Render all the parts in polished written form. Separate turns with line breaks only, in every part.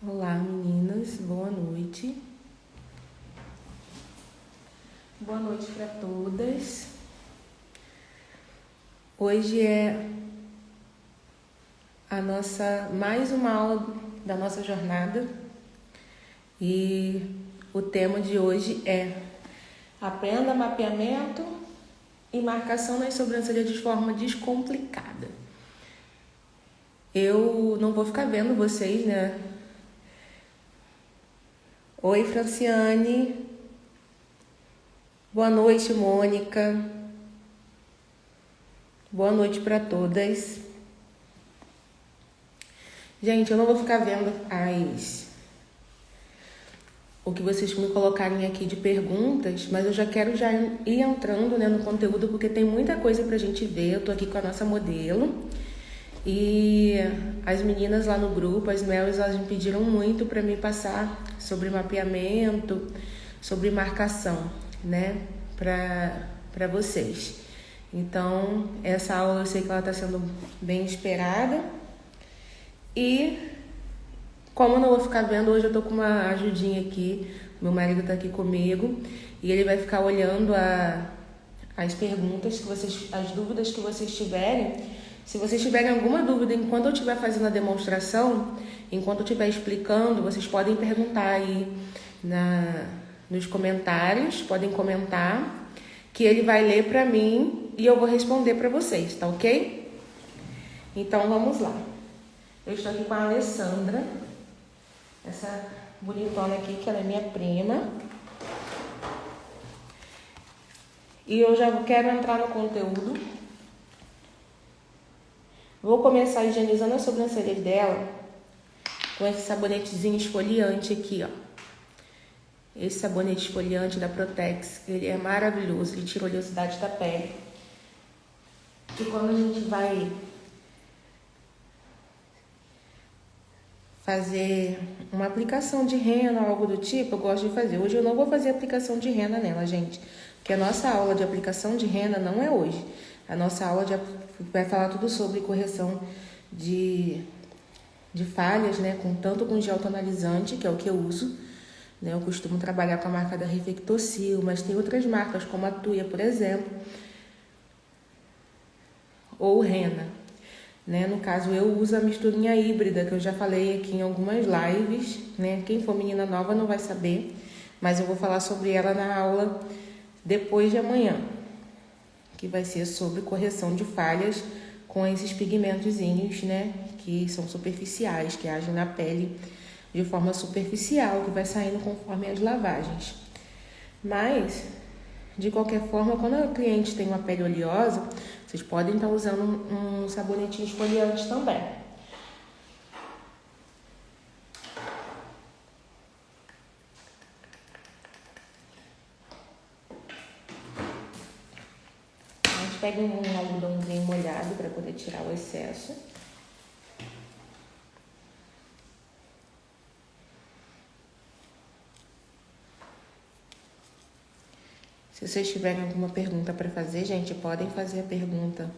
Olá, meninas, boa noite. Boa noite para todas. Hoje é mais uma aula da nossa jornada e o tema de hoje é aprenda mapeamento e marcação nas sobrancelhas de forma descomplicada. Eu não vou ficar vendo vocês, né? Oi, Franciane. Boa noite, Mônica. Boa noite para todas. Gente, eu não vou ficar vendo o que vocês me colocarem aqui de perguntas, mas eu já quero ir entrando, né, no conteúdo, porque tem muita coisa pra gente ver. Eu tô aqui com a nossa modelo e as meninas lá no grupo, as Melis, elas me pediram muito para me passar sobre mapeamento, sobre marcação, né, para vocês. Então, essa aula eu sei que ela está sendo bem esperada. E como eu não vou ficar vendo, hoje eu tô com uma ajudinha aqui. Meu marido tá aqui comigo e ele vai ficar olhando as perguntas as dúvidas que vocês tiverem. Se vocês tiverem alguma dúvida enquanto eu estiver fazendo a demonstração, enquanto eu estiver explicando, vocês podem perguntar aí nos comentários, podem comentar, que ele vai ler para mim e eu vou responder para vocês, tá ok? Então vamos lá. Eu estou aqui com a Alessandra, essa bonitona aqui, que ela é minha prima. E eu já quero entrar no conteúdo. Vou começar higienizando as sobrancelhas dela com esse sabonetezinho esfoliante aqui, ó. Esse sabonete esfoliante da Protex, ele é maravilhoso, ele tira a oleosidade da pele. E quando a gente vai fazer uma aplicação de rena ou algo do tipo, eu gosto de fazer. Hoje eu não vou fazer aplicação de rena nela, gente, porque a nossa aula de aplicação de rena não é hoje. A nossa aula vai falar tudo sobre correção de falhas, né, tanto com gel tonalizante, que é o que eu uso, né, eu costumo trabalhar com a marca da Reflectocil, mas tem outras marcas, como a Tuya, por exemplo, ou Rena. Né? No caso, eu uso a misturinha híbrida, que eu já falei aqui em algumas lives, né? Quem for menina nova não vai saber, mas eu vou falar sobre ela na aula depois de amanhã, que vai ser sobre correção de falhas com esses pigmentozinhos, né? Que são superficiais, que agem na pele de forma superficial, que vai saindo conforme as lavagens. Mas, de qualquer forma, quando a cliente tem uma pele oleosa, vocês podem estar usando um sabonetinho esfoliante também. A gente pega um algodãozinho molhado para poder tirar o excesso. Se vocês tiverem alguma pergunta para fazer, gente, podem fazer a pergunta.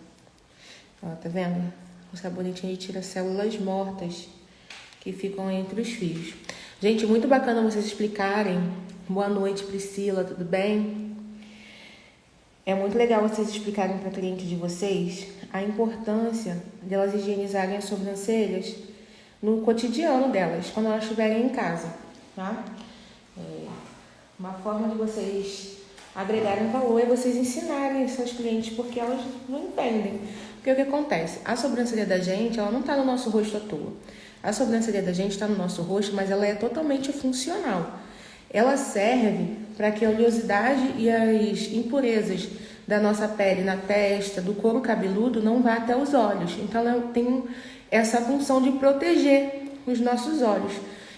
Ó, tá vendo? O sabonetinho tira células mortas que ficam entre os fios. Gente, muito bacana vocês explicarem. Boa noite, Priscila, tudo bem? É muito legal vocês explicarem para cliente de vocês a importância delas higienizarem as sobrancelhas no cotidiano delas, quando elas estiverem em casa, tá? Uma forma de vocês agregarem valor é vocês ensinarem seus clientes, porque elas não entendem. Porque o que acontece? A sobrancelha da gente, ela não está no nosso rosto à toa. A sobrancelha da gente está no nosso rosto, mas ela é totalmente funcional. Ela serve para que a oleosidade e as impurezas da nossa pele na testa, do couro cabeludo, não vá até os olhos. Então, ela tem essa função de proteger os nossos olhos.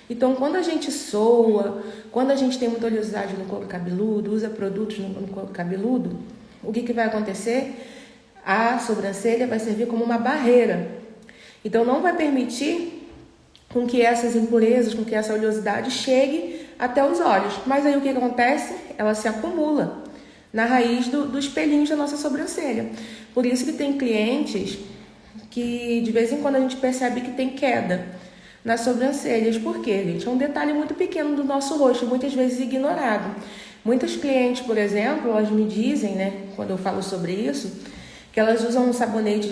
Então, quando a gente soa, quando a gente tem muita oleosidade no couro cabeludo, usa produtos no couro cabeludo, o que vai acontecer? A sobrancelha vai servir como uma barreira. Então, não vai permitir com que essas impurezas, com que essa oleosidade chegue até os olhos. Mas aí o que acontece? Ela se acumula na raiz dos pelinhos da nossa sobrancelha. Por isso que tem clientes que de vez em quando a gente percebe que tem queda nas sobrancelhas. Por quê, gente? É um detalhe muito pequeno do nosso rosto, muitas vezes ignorado. Muitas clientes, por exemplo, elas me dizem, né, quando eu falo sobre isso, que elas usam um sabonete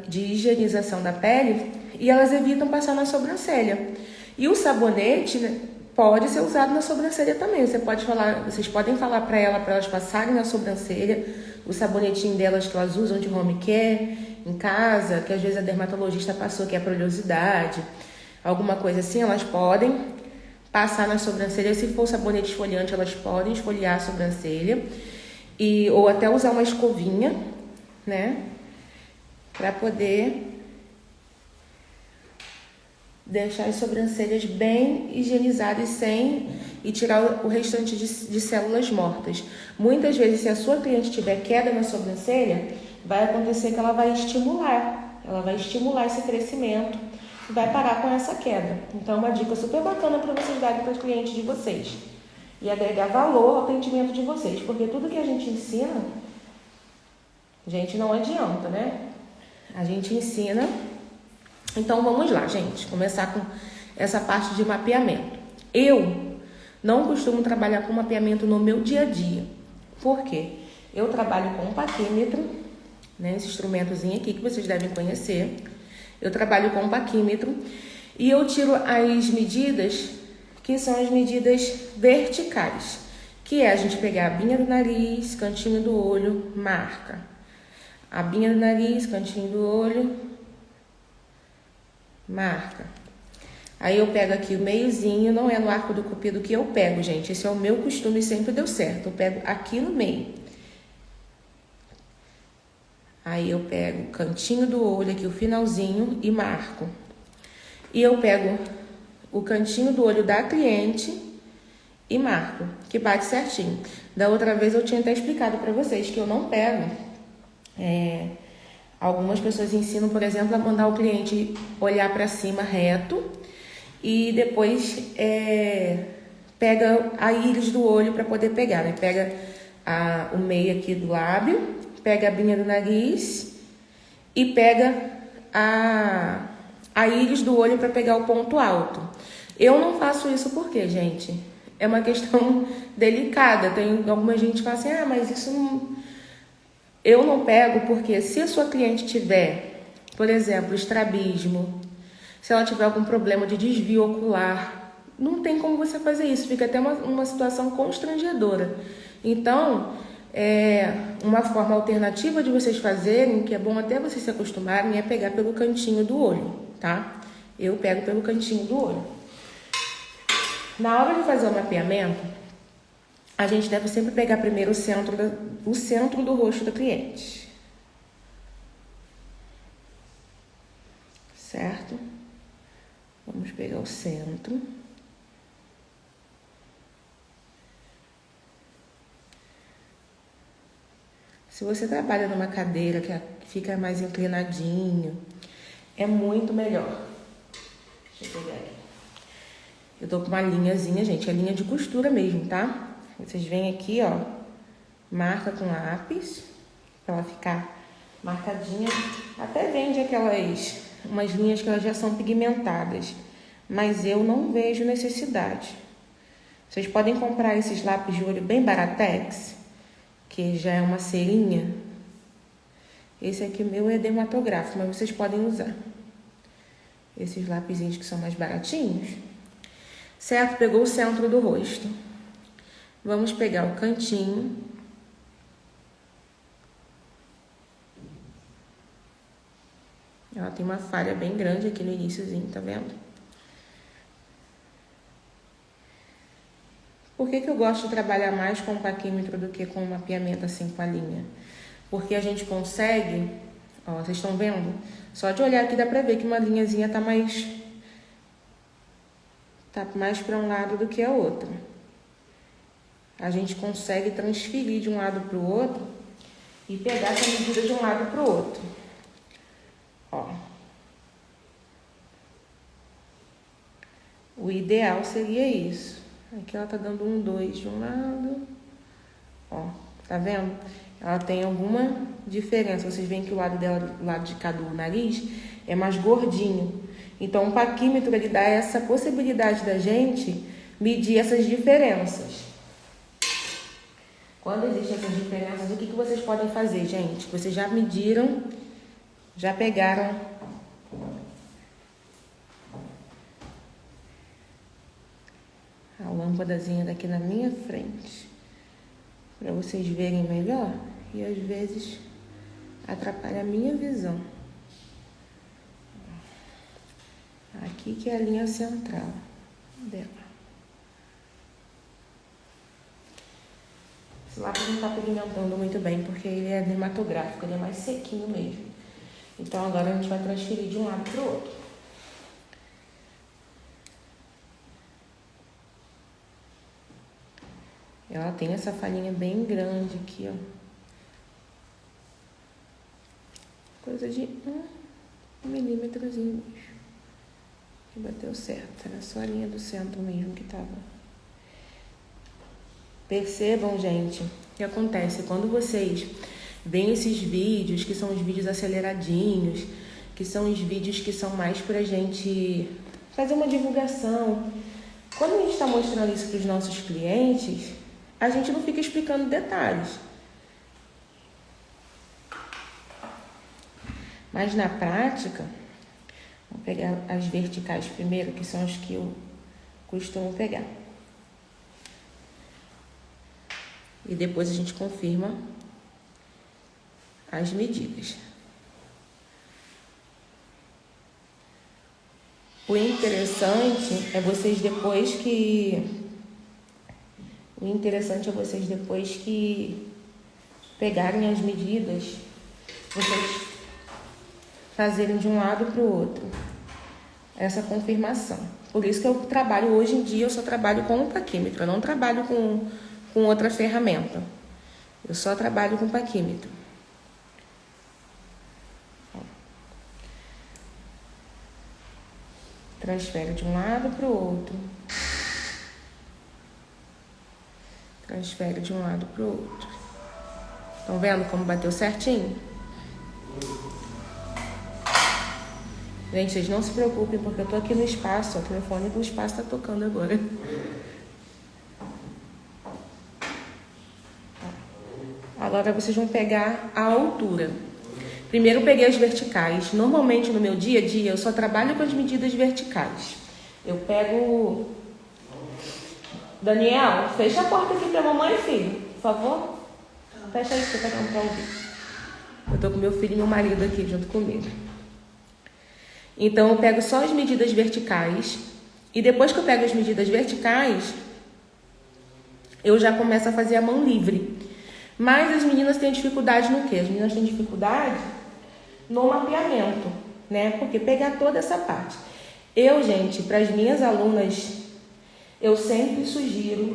de higienização da pele e elas evitam passar na sobrancelha. E o sabonete, né, pode ser usado na sobrancelha também. Vocês podem falar para elas passarem na sobrancelha o sabonetinho delas que elas usam de home care em casa, que às vezes a dermatologista passou que é para oleosidade, alguma coisa assim, elas podem passar na sobrancelha. Se for sabonete esfoliante, elas podem esfoliar a sobrancelha ou até usar uma escovinha, né, para poder deixar as sobrancelhas bem higienizadas e tirar o restante de células mortas. Muitas vezes, se a sua cliente tiver queda na sobrancelha, vai acontecer que ela vai estimular esse crescimento e vai parar com essa queda. Então, é uma dica super bacana para vocês darem para os clientes de vocês e agregar valor ao atendimento de vocês, porque tudo que a gente ensina, gente, não adianta, né? A gente ensina. Então, vamos lá, gente, começar com essa parte de mapeamento. Eu não costumo trabalhar com mapeamento no meu dia a dia. Por quê? Eu trabalho com um paquímetro, né, esse instrumentozinho aqui que vocês devem conhecer. Eu trabalho com um paquímetro e eu tiro as medidas que são as medidas verticais, que é a gente pegar a binha do nariz, cantinho do olho, marca. A binha do nariz, cantinho do olho, marca. Aí eu pego aqui o meiozinho, não é no arco do cupido que eu pego, gente. Esse é o meu costume e sempre deu certo. Eu pego aqui no meio. Aí eu pego o cantinho do olho aqui, o finalzinho, e marco. E eu pego o cantinho do olho da cliente e marco, que bate certinho. Da outra vez eu tinha até explicado para vocês que eu não pego. Algumas pessoas ensinam, por exemplo, a mandar o cliente olhar para cima reto e depois pega a íris do olho para poder pegar, né? Pega o meio aqui do lábio, pega a binha do nariz e pega a íris do olho para pegar o ponto alto. Eu não faço isso porque, gente, é uma questão delicada. Tem alguma gente que fala assim, mas isso não... Eu não pego porque se a sua cliente tiver, por exemplo, estrabismo, se ela tiver algum problema de desvio ocular, não tem como você fazer isso, fica até uma situação constrangedora. Então, uma forma alternativa de vocês fazerem, que é bom até vocês se acostumarem, é pegar pelo cantinho do olho, tá? Eu pego pelo cantinho do olho. Na hora de fazer o mapeamento, a gente deve sempre pegar primeiro o centro do rosto da cliente. Certo? Vamos pegar o centro. Se você trabalha numa cadeira que fica mais inclinadinho, é muito melhor. Deixa eu pegar aqui. Eu tô com uma linhazinha, gente, é linha de costura mesmo, tá? Vocês vêm aqui, ó, marca com lápis, pra ela ficar marcadinha. Até vende umas linhas que elas já são pigmentadas, mas eu não vejo necessidade. Vocês podem comprar esses lápis de olho bem baratex, que já é uma cerinha. Esse aqui meu é dermatográfico, mas vocês podem usar esses lapisinhos que são mais baratinhos. Certo? Pegou o centro do rosto. Vamos pegar o cantinho. Ela tem uma falha bem grande aqui no iniciozinho, tá vendo? Por que eu gosto de trabalhar mais com o paquímetro do que com o mapeamento assim com a linha? Porque a gente consegue, ó, vocês estão vendo? Só de olhar aqui dá pra ver que uma linhazinha tá mais para um lado do que a outra. A gente consegue transferir de um lado para o outro e pegar essa medida de um lado para o outro. Ó. O ideal seria isso. Aqui ela tá dando 1, 2 de um lado. Ó, tá vendo? Ela tem alguma diferença. Vocês veem que o lado dela, o lado de cá do nariz, é mais gordinho. Então, o paquímetro, ele dá essa possibilidade da gente medir essas diferenças. Quando existem essas diferenças, o que vocês podem fazer, gente? Vocês já mediram, já pegaram a lâmpadazinha daqui na minha frente, para vocês verem melhor, e às vezes atrapalha a minha visão. Aqui que é a linha central dela. Esse lápis não está pigmentando muito bem, porque ele é dermatográfico, ele é mais sequinho mesmo. Então agora a gente vai transferir de um lado para o outro. Ela tem essa falhinha bem grande aqui, ó. Coisa de 1 milímetrozinho mesmo. Que bateu certo. Era só a linha do centro mesmo que tava. Percebam, gente, o que acontece quando vocês veem esses vídeos, que são os vídeos aceleradinhos, que são os vídeos que são mais pra gente fazer uma divulgação. Quando a gente está mostrando isso para os nossos clientes, a gente não fica explicando detalhes. Mas na prática, vou pegar as verticais primeiro, que são as que eu costumo pegar. E depois a gente confirma as medidas. O interessante é vocês depois que pegarem as medidas, vocês fazerem de um lado para o outro essa confirmação. Por isso que eu trabalho, hoje em dia, eu só trabalho com o paquímetro, eu não trabalho com outra ferramenta. Eu só trabalho com paquímetro. Transfere de um lado para o outro. Transfere de um lado para o outro. Estão vendo como bateu certinho? Gente, vocês não se preocupem, porque eu tô aqui no espaço. O telefone do espaço tá tocando agora. Agora vocês vão pegar a altura. Primeiro eu peguei as verticais. Normalmente no meu dia a dia eu só trabalho com as medidas verticais. Eu pego... Daniel, fecha a porta aqui pra mamãe, filho, por favor. Fecha aí pra cada um pra ouvir. Eu tô com meu filho e meu marido aqui junto comigo. Então eu pego só as medidas verticais. E depois que eu pego as medidas verticais, eu já começo a fazer a mão livre. Mas as meninas têm dificuldade no quê? As meninas têm dificuldade no mapeamento, né? Porque pegar toda essa parte. Eu, gente, para as minhas alunas, eu sempre sugiro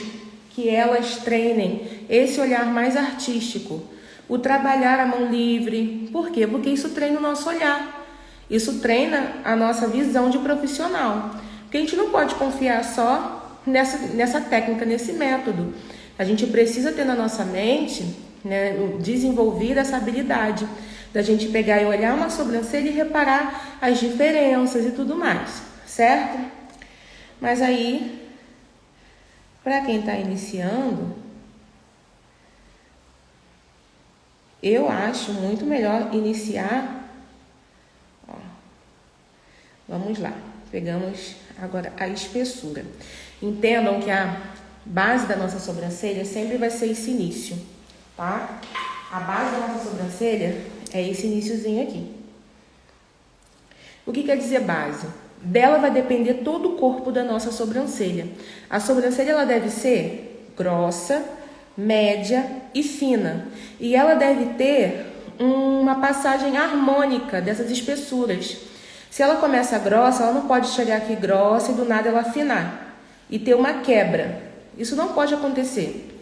que elas treinem esse olhar mais artístico, o trabalhar a mão livre. Por quê? Porque isso treina o nosso olhar, isso treina a nossa visão de profissional. Porque a gente não pode confiar só nessa técnica, nesse método. A gente precisa ter na nossa mente, né, desenvolver essa habilidade da gente pegar e olhar uma sobrancelha e reparar as diferenças e tudo mais, certo? Mas aí, para quem está iniciando, eu acho muito melhor iniciar. Ó, vamos lá, pegamos agora a espessura. Entendam que a base da nossa sobrancelha sempre vai ser esse início, tá? A base da nossa sobrancelha é esse iniciozinho aqui. O que quer dizer base? Dela vai depender todo o corpo da nossa sobrancelha. A sobrancelha ela deve ser grossa, média e fina. E ela deve ter uma passagem harmônica dessas espessuras. Se ela começa grossa, ela não pode chegar aqui grossa e do nada ela afinar e ter uma quebra. Isso não pode acontecer,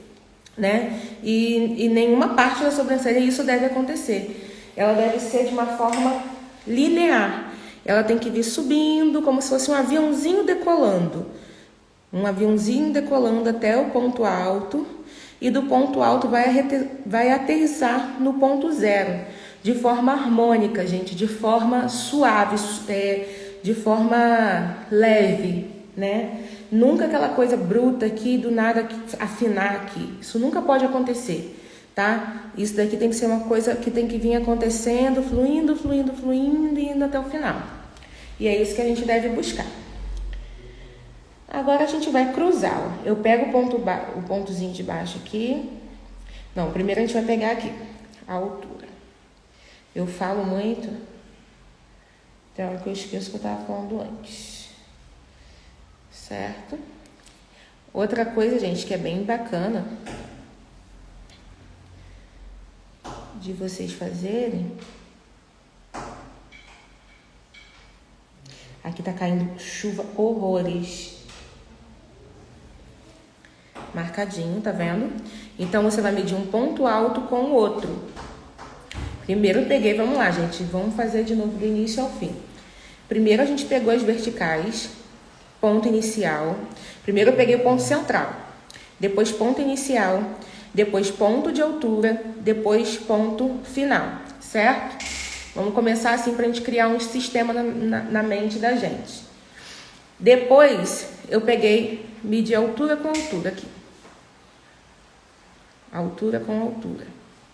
né? E nenhuma parte da sobrancelha isso deve acontecer. Ela deve ser de uma forma linear. Ela tem que vir subindo como se fosse um aviãozinho decolando. Um aviãozinho decolando até o ponto alto. E do ponto alto vai aterrissar no ponto zero. De forma harmônica, gente. De forma suave, de forma leve, né? Nunca aquela coisa bruta aqui, do nada afinar aqui. Isso nunca pode acontecer, tá? Isso daqui tem que ser uma coisa que tem que vir acontecendo, fluindo, fluindo, fluindo e indo até o final. E é isso que a gente deve buscar. Agora a gente vai cruzar, ó. Eu pego o pontozinho de baixo aqui. Não, primeiro a gente vai pegar aqui, a altura. Eu falo muito, tem hora que eu esqueço que eu estava falando antes. Certo? Outra coisa, gente, que é bem bacana de vocês fazerem. Aqui tá caindo chuva horrores. Marcadinho, tá vendo? Então, você vai medir um ponto alto com o outro. Primeiro eu peguei, vamos lá, gente. Vamos fazer de novo do início ao fim. Primeiro a gente pegou as verticais, ponto inicial. Primeiro eu peguei o ponto central. Depois ponto inicial. Depois ponto de altura. Depois ponto final, certo? Vamos começar assim pra gente criar um sistema na mente da gente. Depois eu peguei, medi altura com altura aqui. Altura com altura.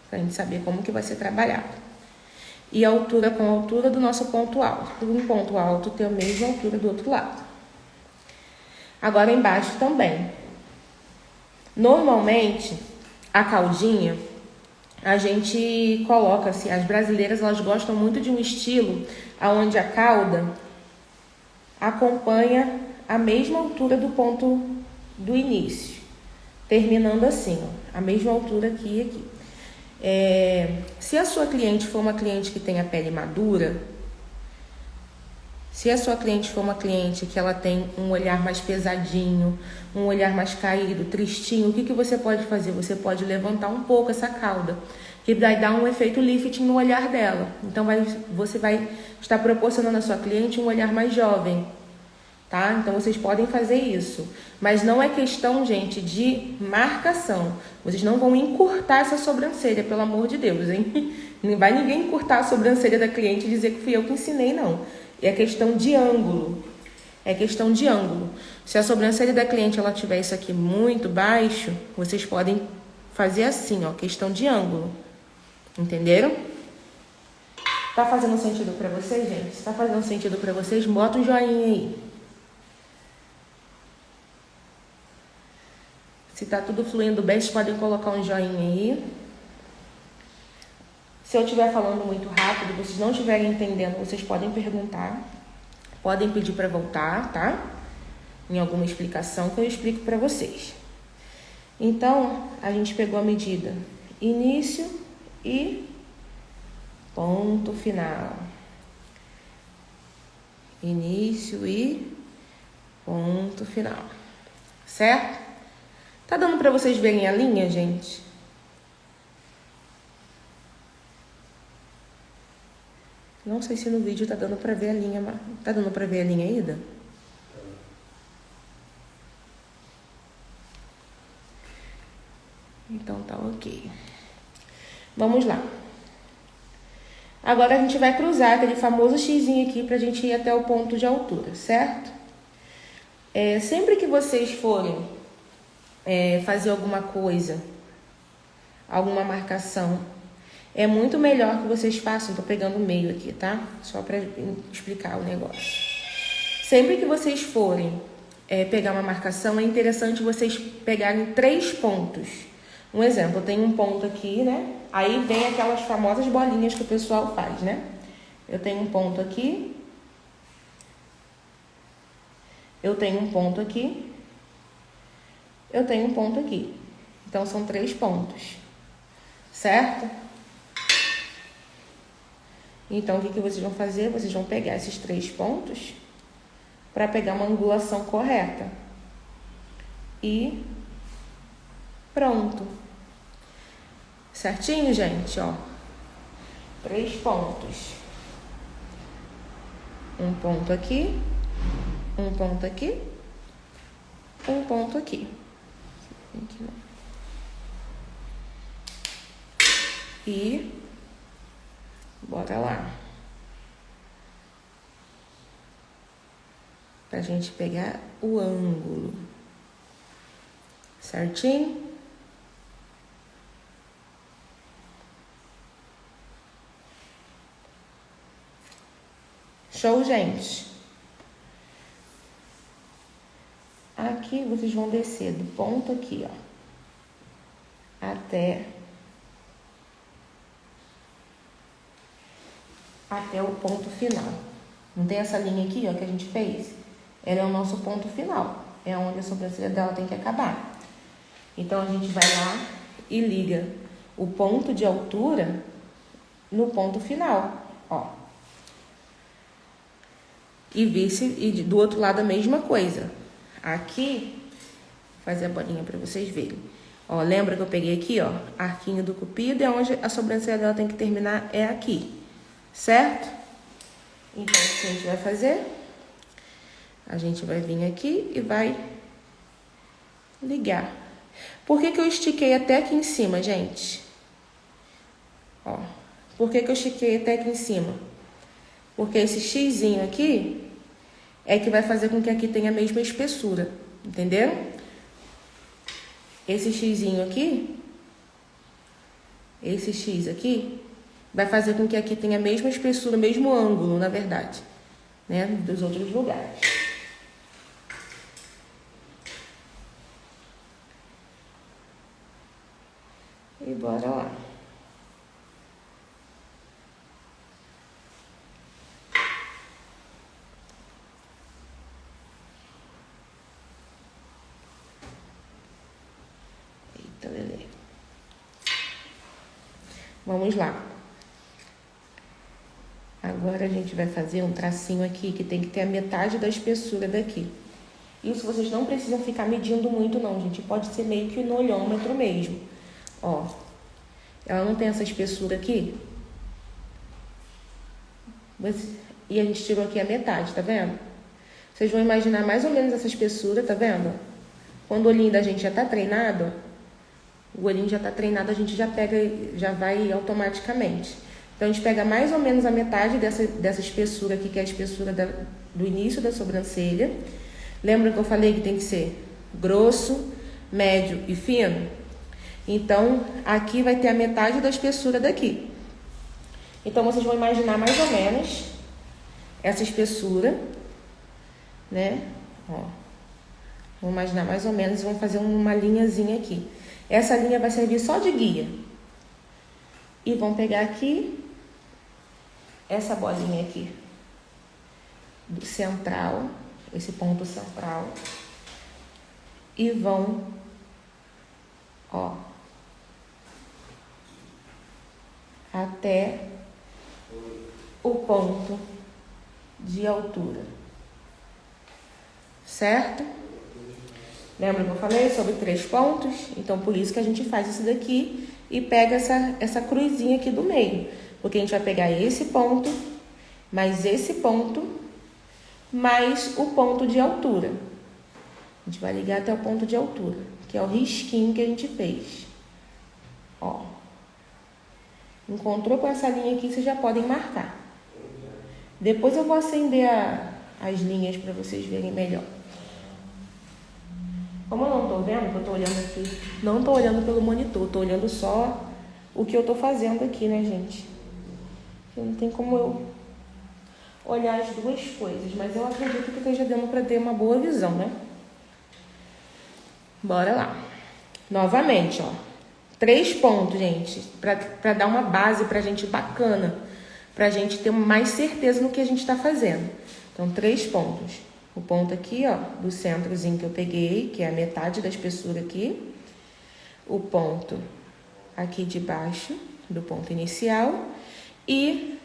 Pra gente saber como que vai ser trabalhado. E altura com altura do nosso ponto alto. Para um ponto alto ter a mesma altura do outro lado. Agora embaixo também. Normalmente, a caldinha, a gente coloca assim, as brasileiras elas gostam muito de um estilo onde a cauda acompanha a mesma altura do ponto do início. Terminando assim, ó, a mesma altura aqui e aqui. Se a sua cliente for uma cliente que tem a pele madura, se a sua cliente for uma cliente que ela tem um olhar mais pesadinho, um olhar mais caído, tristinho, o que você pode fazer? Você pode levantar um pouco essa cauda, que vai dar um efeito lifting no olhar dela. Então, você vai estar proporcionando à sua cliente um olhar mais jovem. Tá? Então, vocês podem fazer isso. Mas não é questão, gente, de marcação. Vocês não vão encurtar essa sobrancelha, pelo amor de Deus, hein? Não vai ninguém encurtar a sobrancelha da cliente e dizer que fui eu que ensinei, não. É questão de ângulo. É questão de ângulo. Se a sobrancelha da cliente ela tiver isso aqui muito baixo, vocês podem fazer assim, ó, questão de ângulo. Entenderam? Tá fazendo sentido pra vocês, gente? Se tá fazendo sentido pra vocês, bota um joinha aí. Se tá tudo fluindo bem, vocês podem colocar um joinha aí. Se eu estiver falando muito rápido, vocês não estiverem entendendo, vocês podem perguntar. Podem pedir para voltar, tá? Em alguma explicação que eu explico para vocês. Então, a gente pegou a medida início e ponto final. Início e ponto final. Certo? Tá dando para vocês verem a linha, gente? Não sei se no vídeo tá dando pra ver a linha. Tá dando pra ver a linha aí, Ida? Então tá ok. Vamos lá. Agora a gente vai cruzar aquele famoso xizinho aqui pra gente ir até o ponto de altura, certo? Sempre que vocês forem fazer alguma coisa, alguma marcação, é muito melhor que vocês façam. Tô pegando o meio aqui, tá? Só para explicar o negócio. Sempre que vocês forem pegar uma marcação, é interessante vocês pegarem 3 pontos. Um exemplo, eu tenho um ponto aqui, né? Aí vem aquelas famosas bolinhas que o pessoal faz, né? Eu tenho um ponto aqui. Eu tenho um ponto aqui. Eu tenho um ponto aqui. Então, são 3 pontos. Certo? Então, o que vocês vão fazer? Vocês vão pegar esses 3 pontos para pegar uma angulação correta. E pronto. Certinho, gente? Ó. 3 pontos. Um ponto aqui. Um ponto aqui. Um ponto aqui. E bora lá. pra gente pegar o ângulo. Certinho? Show, gente? Aqui vocês vão descer do ponto aqui, ó, até o ponto final. Não tem essa linha aqui, ó, que a gente fez? Ela é o nosso ponto final. É onde a sobrancelha dela tem que acabar. Então, a gente vai lá e liga o ponto de altura no ponto final, ó. E do outro lado a mesma coisa. Aqui, vou fazer a bolinha para vocês verem. Ó, lembra que eu peguei aqui, ó, arquinho do cupido, e onde a sobrancelha dela tem que terminar é aqui, certo? Então, o que a gente vai fazer? A gente vai vir aqui e vai ligar. Por que eu estiquei até aqui em cima, gente? Ó, por que eu estiquei até aqui em cima? Porque esse xizinho aqui é que vai fazer com que aqui tenha a mesma espessura, entenderam? Esse xizinho aqui, esse x aqui, vai fazer com que aqui tenha a mesma espessura, o mesmo ângulo, na verdade, né, dos outros lugares. E bora lá. Eita, Lelê. Vamos lá. Agora a gente vai fazer um tracinho aqui que tem que ter a metade da espessura daqui. Isso vocês não precisam ficar medindo muito não, gente. Pode ser meio que no olhômetro mesmo. Ó, ela não tem essa espessura aqui. E a gente tirou aqui a metade, tá vendo? Vocês vão imaginar mais ou menos essa espessura, tá vendo? Quando o olhinho da gente já tá treinado, o olhinho já tá treinado, a gente já pega, já vai automaticamente. Então, a gente pega mais ou menos a metade dessa espessura aqui, que é a espessura do início da sobrancelha. Lembra que eu falei que tem que ser grosso, médio e fino? Então, aqui vai ter a metade da espessura daqui. Então, vocês vão imaginar mais ou menos essa espessura, né? Ó, vão imaginar mais ou menos e vão fazer uma linhazinha aqui. Essa linha vai servir só de guia. E vão pegar aqui, essa bolinha aqui, do central, esse ponto central, e vão, ó, até o ponto de altura, certo? Lembra que eu falei sobre 3 pontos? Então, por isso que a gente faz isso daqui e pega essa cruzinha aqui do meio. Porque a gente vai pegar esse ponto, mais esse ponto, mais o ponto de altura. A gente vai ligar até o ponto de altura, que é o risquinho que a gente fez. Ó. Encontrou com essa linha aqui, vocês já podem marcar. Depois eu vou acender as linhas para vocês verem melhor. Como eu não tô vendo, que eu tô olhando aqui, não tô olhando pelo monitor, tô olhando só o que eu tô fazendo aqui, né, gente? Não tem como eu olhar as duas coisas, mas eu acredito que esteja dando para ter uma boa visão, né? Bora lá. Novamente, ó. 3 pontos, gente, para dar uma base pra gente bacana, pra gente ter mais certeza no que a gente tá fazendo. Então, 3 pontos. O ponto aqui, ó, do centrozinho que eu peguei, que é a metade da espessura aqui. O ponto aqui de baixo, do ponto inicial. E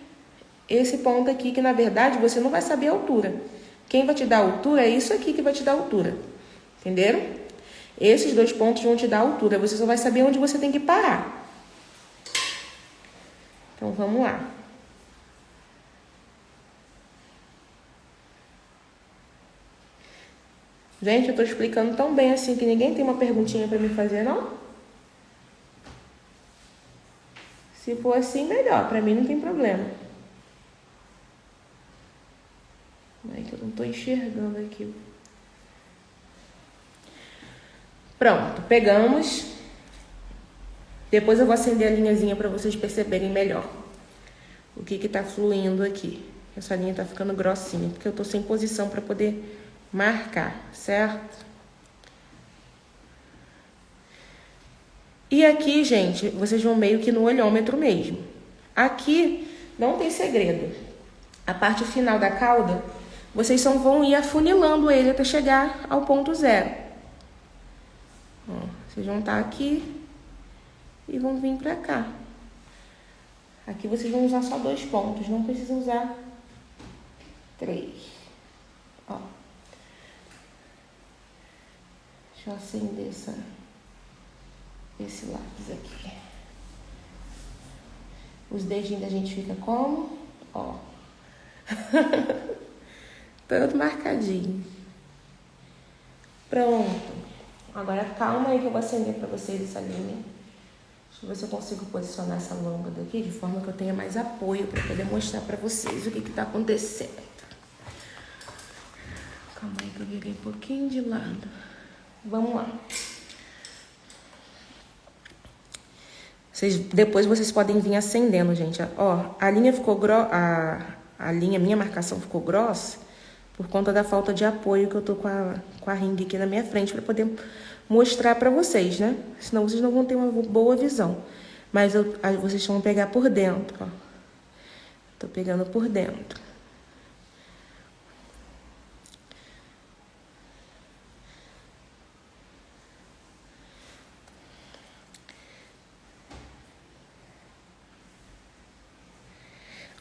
esse ponto aqui, que na verdade você não vai saber a altura. Quem vai te dar a altura é isso aqui que vai te dar a altura. Entenderam? Esses 2 pontos vão te dar a altura. Você só vai saber onde você tem que parar. Então, vamos lá. Gente, eu tô explicando tão bem assim que ninguém tem uma perguntinha para me fazer, não? Se for assim, melhor. Para mim não tem problema. É que eu não tô enxergando aqui. Pronto, pegamos. Depois eu vou acender a linhazinha para vocês perceberem melhor o que tá fluindo aqui. Essa linha tá ficando grossinha, porque eu tô sem posição para poder marcar, certo? E aqui, gente, vocês vão meio que no olhômetro mesmo. Aqui não tem segredo. A parte final da cauda, vocês só vão ir afunilando ele até chegar ao ponto zero. Ó, vocês vão estar aqui e vão vir pra cá. Aqui vocês vão usar só 2 pontos, não precisa usar 3. Ó. Deixa eu acender esse lápis aqui. Os dedinhos da gente fica como? Ó. Todo marcadinho. Pronto. Agora calma aí que eu vou acender pra vocês essa linha. Deixa eu ver se eu consigo posicionar essa lâmpada aqui de forma que eu tenha mais apoio para poder mostrar para vocês o que está acontecendo. Calma aí que eu virei um pouquinho de lado. Vamos lá. Depois vocês podem vir acendendo, gente. Ó, a linha ficou minha marcação ficou grossa por conta da falta de apoio que eu tô com a ringue aqui na minha frente para poder mostrar para vocês, né? Senão vocês não vão ter uma boa visão. Mas vocês vão pegar por dentro, ó. Tô pegando por dentro.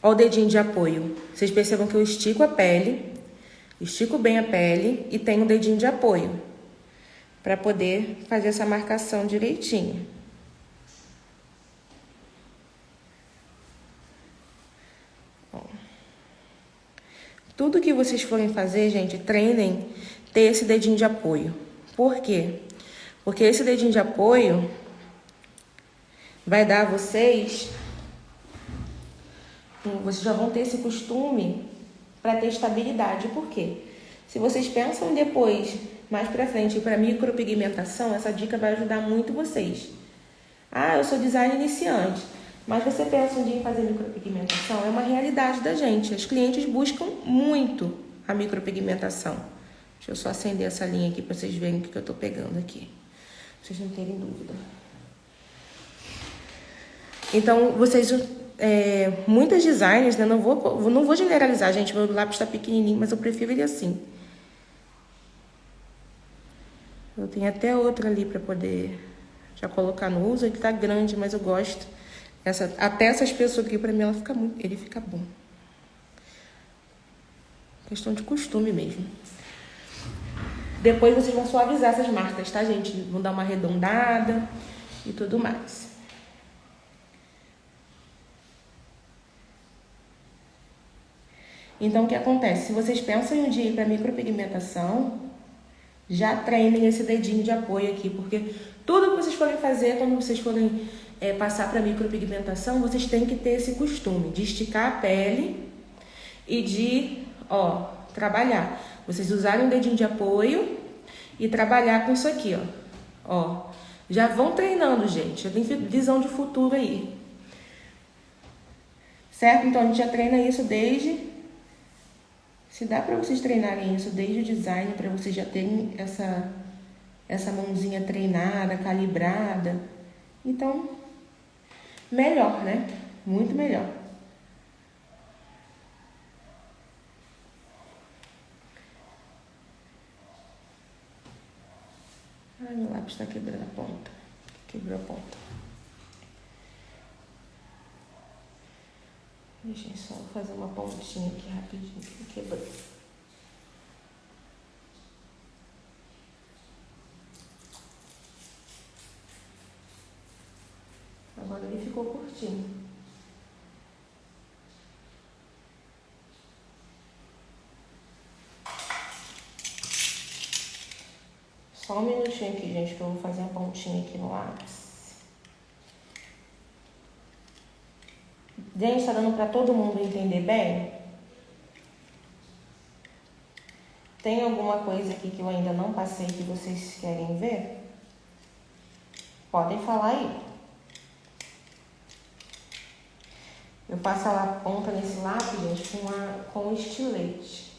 Ó o dedinho de apoio. Vocês percebam que eu estico a pele, estico bem a pele e tenho um dedinho de apoio para poder fazer essa marcação direitinho. Ó. Tudo que vocês forem fazer, gente, treinem ter esse dedinho de apoio. Por quê? Porque esse dedinho de apoio vai dar a vocês já vão ter esse costume para ter estabilidade. Por quê? Se vocês pensam depois, mais pra frente, para micropigmentação, essa dica vai ajudar muito vocês. Ah, eu sou designer iniciante, mas você pensa um dia em fazer micropigmentação? É uma realidade da gente. As clientes buscam muito a micropigmentação. Deixa eu só acender essa linha aqui para vocês verem o que eu tô pegando aqui. Pra vocês não terem dúvida. Então, vocês... muitas designers, né? Não vou generalizar, gente. Meu lápis tá pequenininho, mas eu prefiro ele assim. Eu tenho até outra ali para poder já colocar no uso. Ele tá grande, mas eu gosto. Até essa espessura aqui, para mim, ele fica bom. Questão de costume mesmo. Depois vocês vão suavizar essas marcas, tá, gente? Vão dar uma arredondada e tudo mais. Então, o que acontece? Se vocês pensam em um dia ir para micropigmentação, já treinem esse dedinho de apoio aqui, porque tudo que vocês forem fazer, quando vocês forem passar para micropigmentação, vocês têm que ter esse costume de esticar a pele e de, trabalhar. Vocês usarem um dedinho de apoio e trabalhar com isso aqui, ó. Já vão treinando, gente. Já tem visão de futuro aí. Certo? Então, a gente já treina isso desde... Se dá para vocês treinarem isso desde o design, para vocês já terem essa mãozinha treinada, calibrada, então, melhor, né? Muito melhor. Ai, meu lápis tá quebrando a ponta. Quebrou a ponta. Deixa eu só fazer uma pontinha aqui rapidinho, que quebrou. Agora ele ficou curtinho. Só um minutinho aqui, gente, que eu vou fazer uma pontinha aqui no lápis. Gente, tá dando pra todo mundo entender bem? Tem alguma coisa aqui que eu ainda não passei que vocês querem ver? Podem falar aí. Eu passo a ponta nesse lápis, gente, com estilete.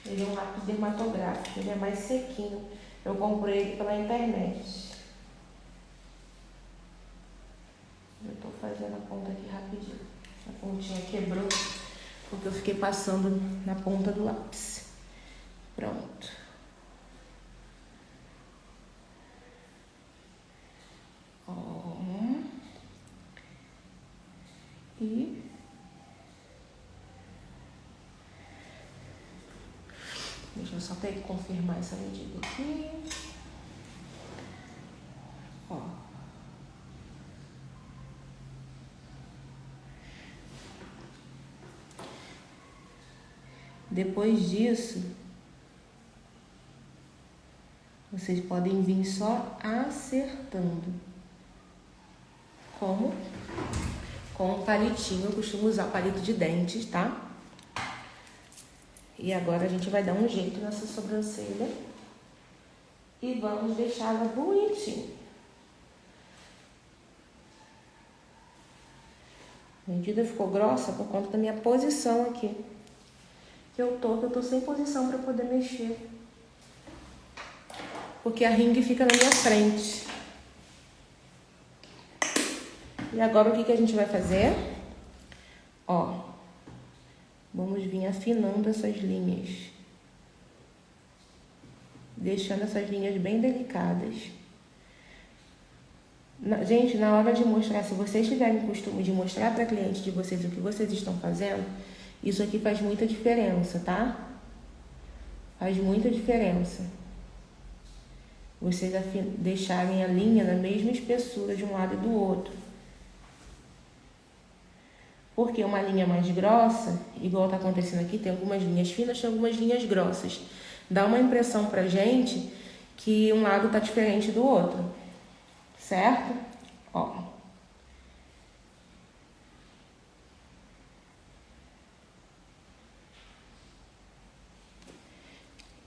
Ele é um lápis dermatográfico, ele é mais sequinho. Eu comprei ele pela internet. Eu tô fazendo a ponta aqui rapidinho. A pontinha quebrou porque eu fiquei passando na ponta do lápis. Pronto. E deixa eu só ter que confirmar essa medida aqui. Ó. Depois disso, vocês podem vir só acertando. Como? Com um palitinho. Eu costumo usar palito de dentes, tá? E agora a gente vai dar um jeito nessa sobrancelha. E vamos deixá-la bonitinha. A medida ficou grossa por conta da minha posição aqui. Que eu tô sem posição para poder mexer. Porque a ringue fica na minha frente. E agora o que a gente vai fazer? Ó, vamos vir afinando essas linhas. Deixando essas linhas bem delicadas. Gente, na hora de mostrar, se vocês tiverem o costume de mostrar para cliente de vocês o que vocês estão fazendo, isso aqui faz muita diferença, tá? Faz muita diferença. Vocês deixarem a linha na mesma espessura de um lado e do outro. Porque uma linha mais grossa, igual tá acontecendo aqui, tem algumas linhas finas, tem algumas linhas grossas. Dá uma impressão pra gente que um lado tá diferente do outro. Certo? Ó.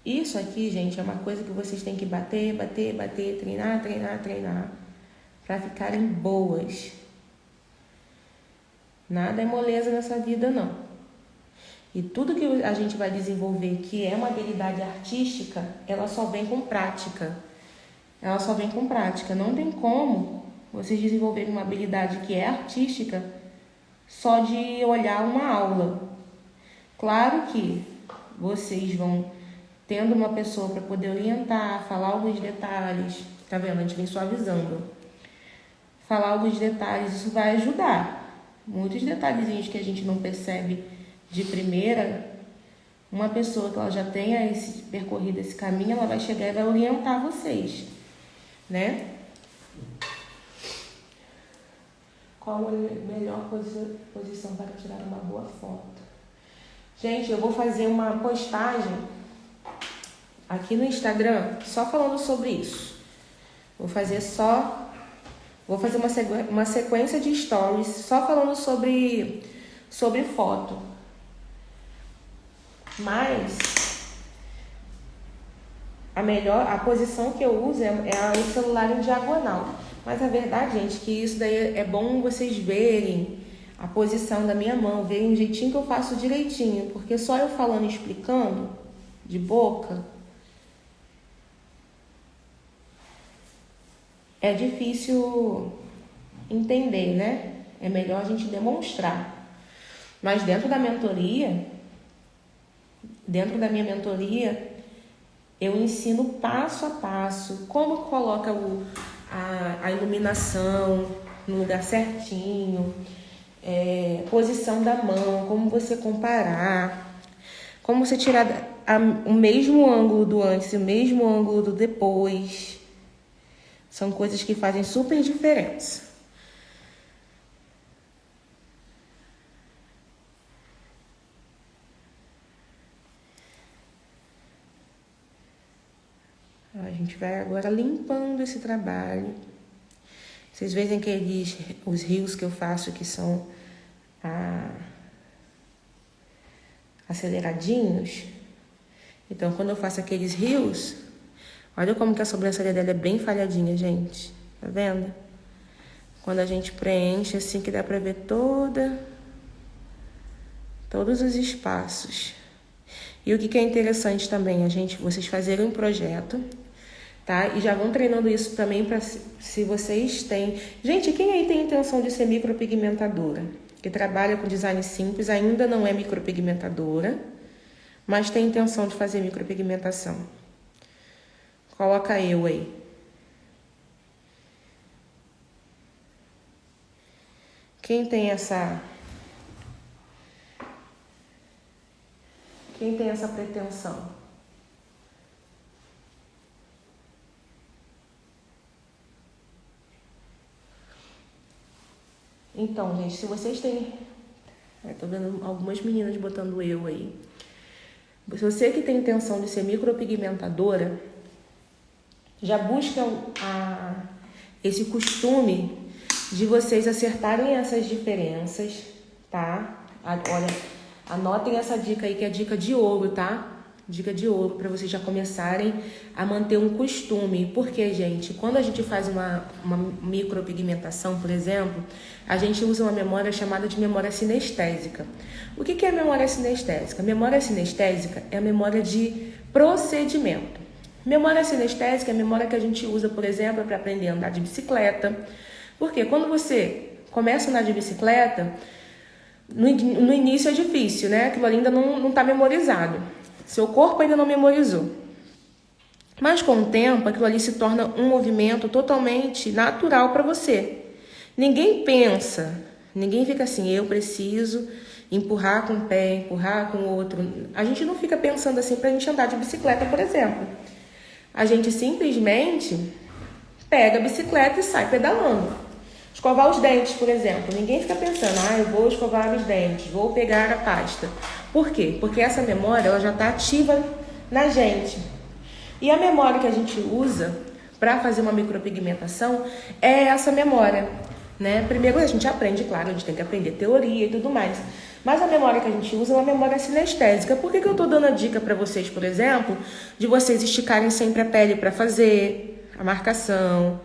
Isso aqui, gente, é uma coisa que vocês têm que bater, treinar, pra ficarem boas. Nada é moleza nessa vida, não. E tudo que a gente vai desenvolver que é uma habilidade artística, ela só vem com prática. Ela só vem com prática. Não tem como vocês desenvolverem uma habilidade que é artística só de olhar uma aula. Claro que vocês vão tendo uma pessoa para poder orientar, falar alguns detalhes. Tá vendo? A gente vem suavizando. Falar alguns detalhes, isso vai ajudar. Muitos detalhezinhos que a gente não percebe de primeira, uma pessoa que ela já tenha percorrido esse caminho, ela vai chegar e vai orientar vocês, né? Qual a melhor posição para tirar uma boa foto? Gente, eu vou fazer uma postagem aqui no Instagram só falando sobre isso. Vou fazer uma sequência de stories só falando sobre foto. Mas a posição que eu uso é o celular em diagonal. Mas a verdade, gente, que isso daí é bom vocês verem a posição da minha mão, verem o jeitinho que eu faço direitinho. Porque só eu falando e explicando de boca é difícil entender, né? É melhor a gente demonstrar. Mas dentro da minha mentoria, eu ensino passo a passo como coloca a iluminação no lugar certinho, posição da mão, como você comparar, como você tirar o mesmo ângulo do antes e o mesmo ângulo do depois. São coisas que fazem super diferença. A gente vai agora limpando esse trabalho. Vocês veem os rios que eu faço que são aceleradinhos. Então, quando eu faço aqueles rios, olha como que a sobrancelha dela é bem falhadinha, gente. Tá vendo? Quando a gente preenche, assim que dá pra ver todos os espaços. E o que é interessante também, vocês fazerem um projeto, tá? E já vão treinando isso também para se vocês têm... Gente, quem aí tem intenção de ser micropigmentadora? Que trabalha com design simples, ainda não é micropigmentadora, mas tem intenção de fazer micropigmentação. Coloca eu aí. Quem tem essa pretensão? Então, gente, se vocês têm... Tô vendo algumas meninas botando eu aí. Se você que tem intenção de ser micropigmentadora, já busca esse costume de vocês acertarem essas diferenças, tá? Olha, anotem essa dica aí, que é dica de ouro, tá? Dica de ouro, para vocês já começarem a manter um costume. Porque, gente, quando a gente faz uma micropigmentação, por exemplo, a gente usa uma memória chamada de memória sinestésica. O que é a memória sinestésica? Memória sinestésica é a memória de procedimento. Memória sinestésica é a memória que a gente usa, por exemplo, para aprender a andar de bicicleta. Porque quando você começa a andar de bicicleta, no início é difícil, né? Aquilo ainda não está memorizado. Seu corpo ainda não memorizou. Mas com o tempo, aquilo ali se torna um movimento totalmente natural para você. Ninguém pensa, ninguém fica assim, eu preciso empurrar com um pé, empurrar com o outro. A gente não fica pensando assim para a gente andar de bicicleta, por exemplo. A gente simplesmente pega a bicicleta e sai pedalando. Escovar os dentes, por exemplo. Ninguém fica pensando, eu vou escovar os dentes, vou pegar a pasta. Por quê? Porque essa memória ela já está ativa na gente. E a memória que a gente usa para fazer uma micropigmentação é essa memória, né? Primeiro a gente aprende, claro, a gente tem que aprender teoria e tudo mais. Mas a memória que a gente usa é uma memória sinestésica. Por que eu estou dando a dica para vocês, por exemplo, de vocês esticarem sempre a pele para fazer a marcação,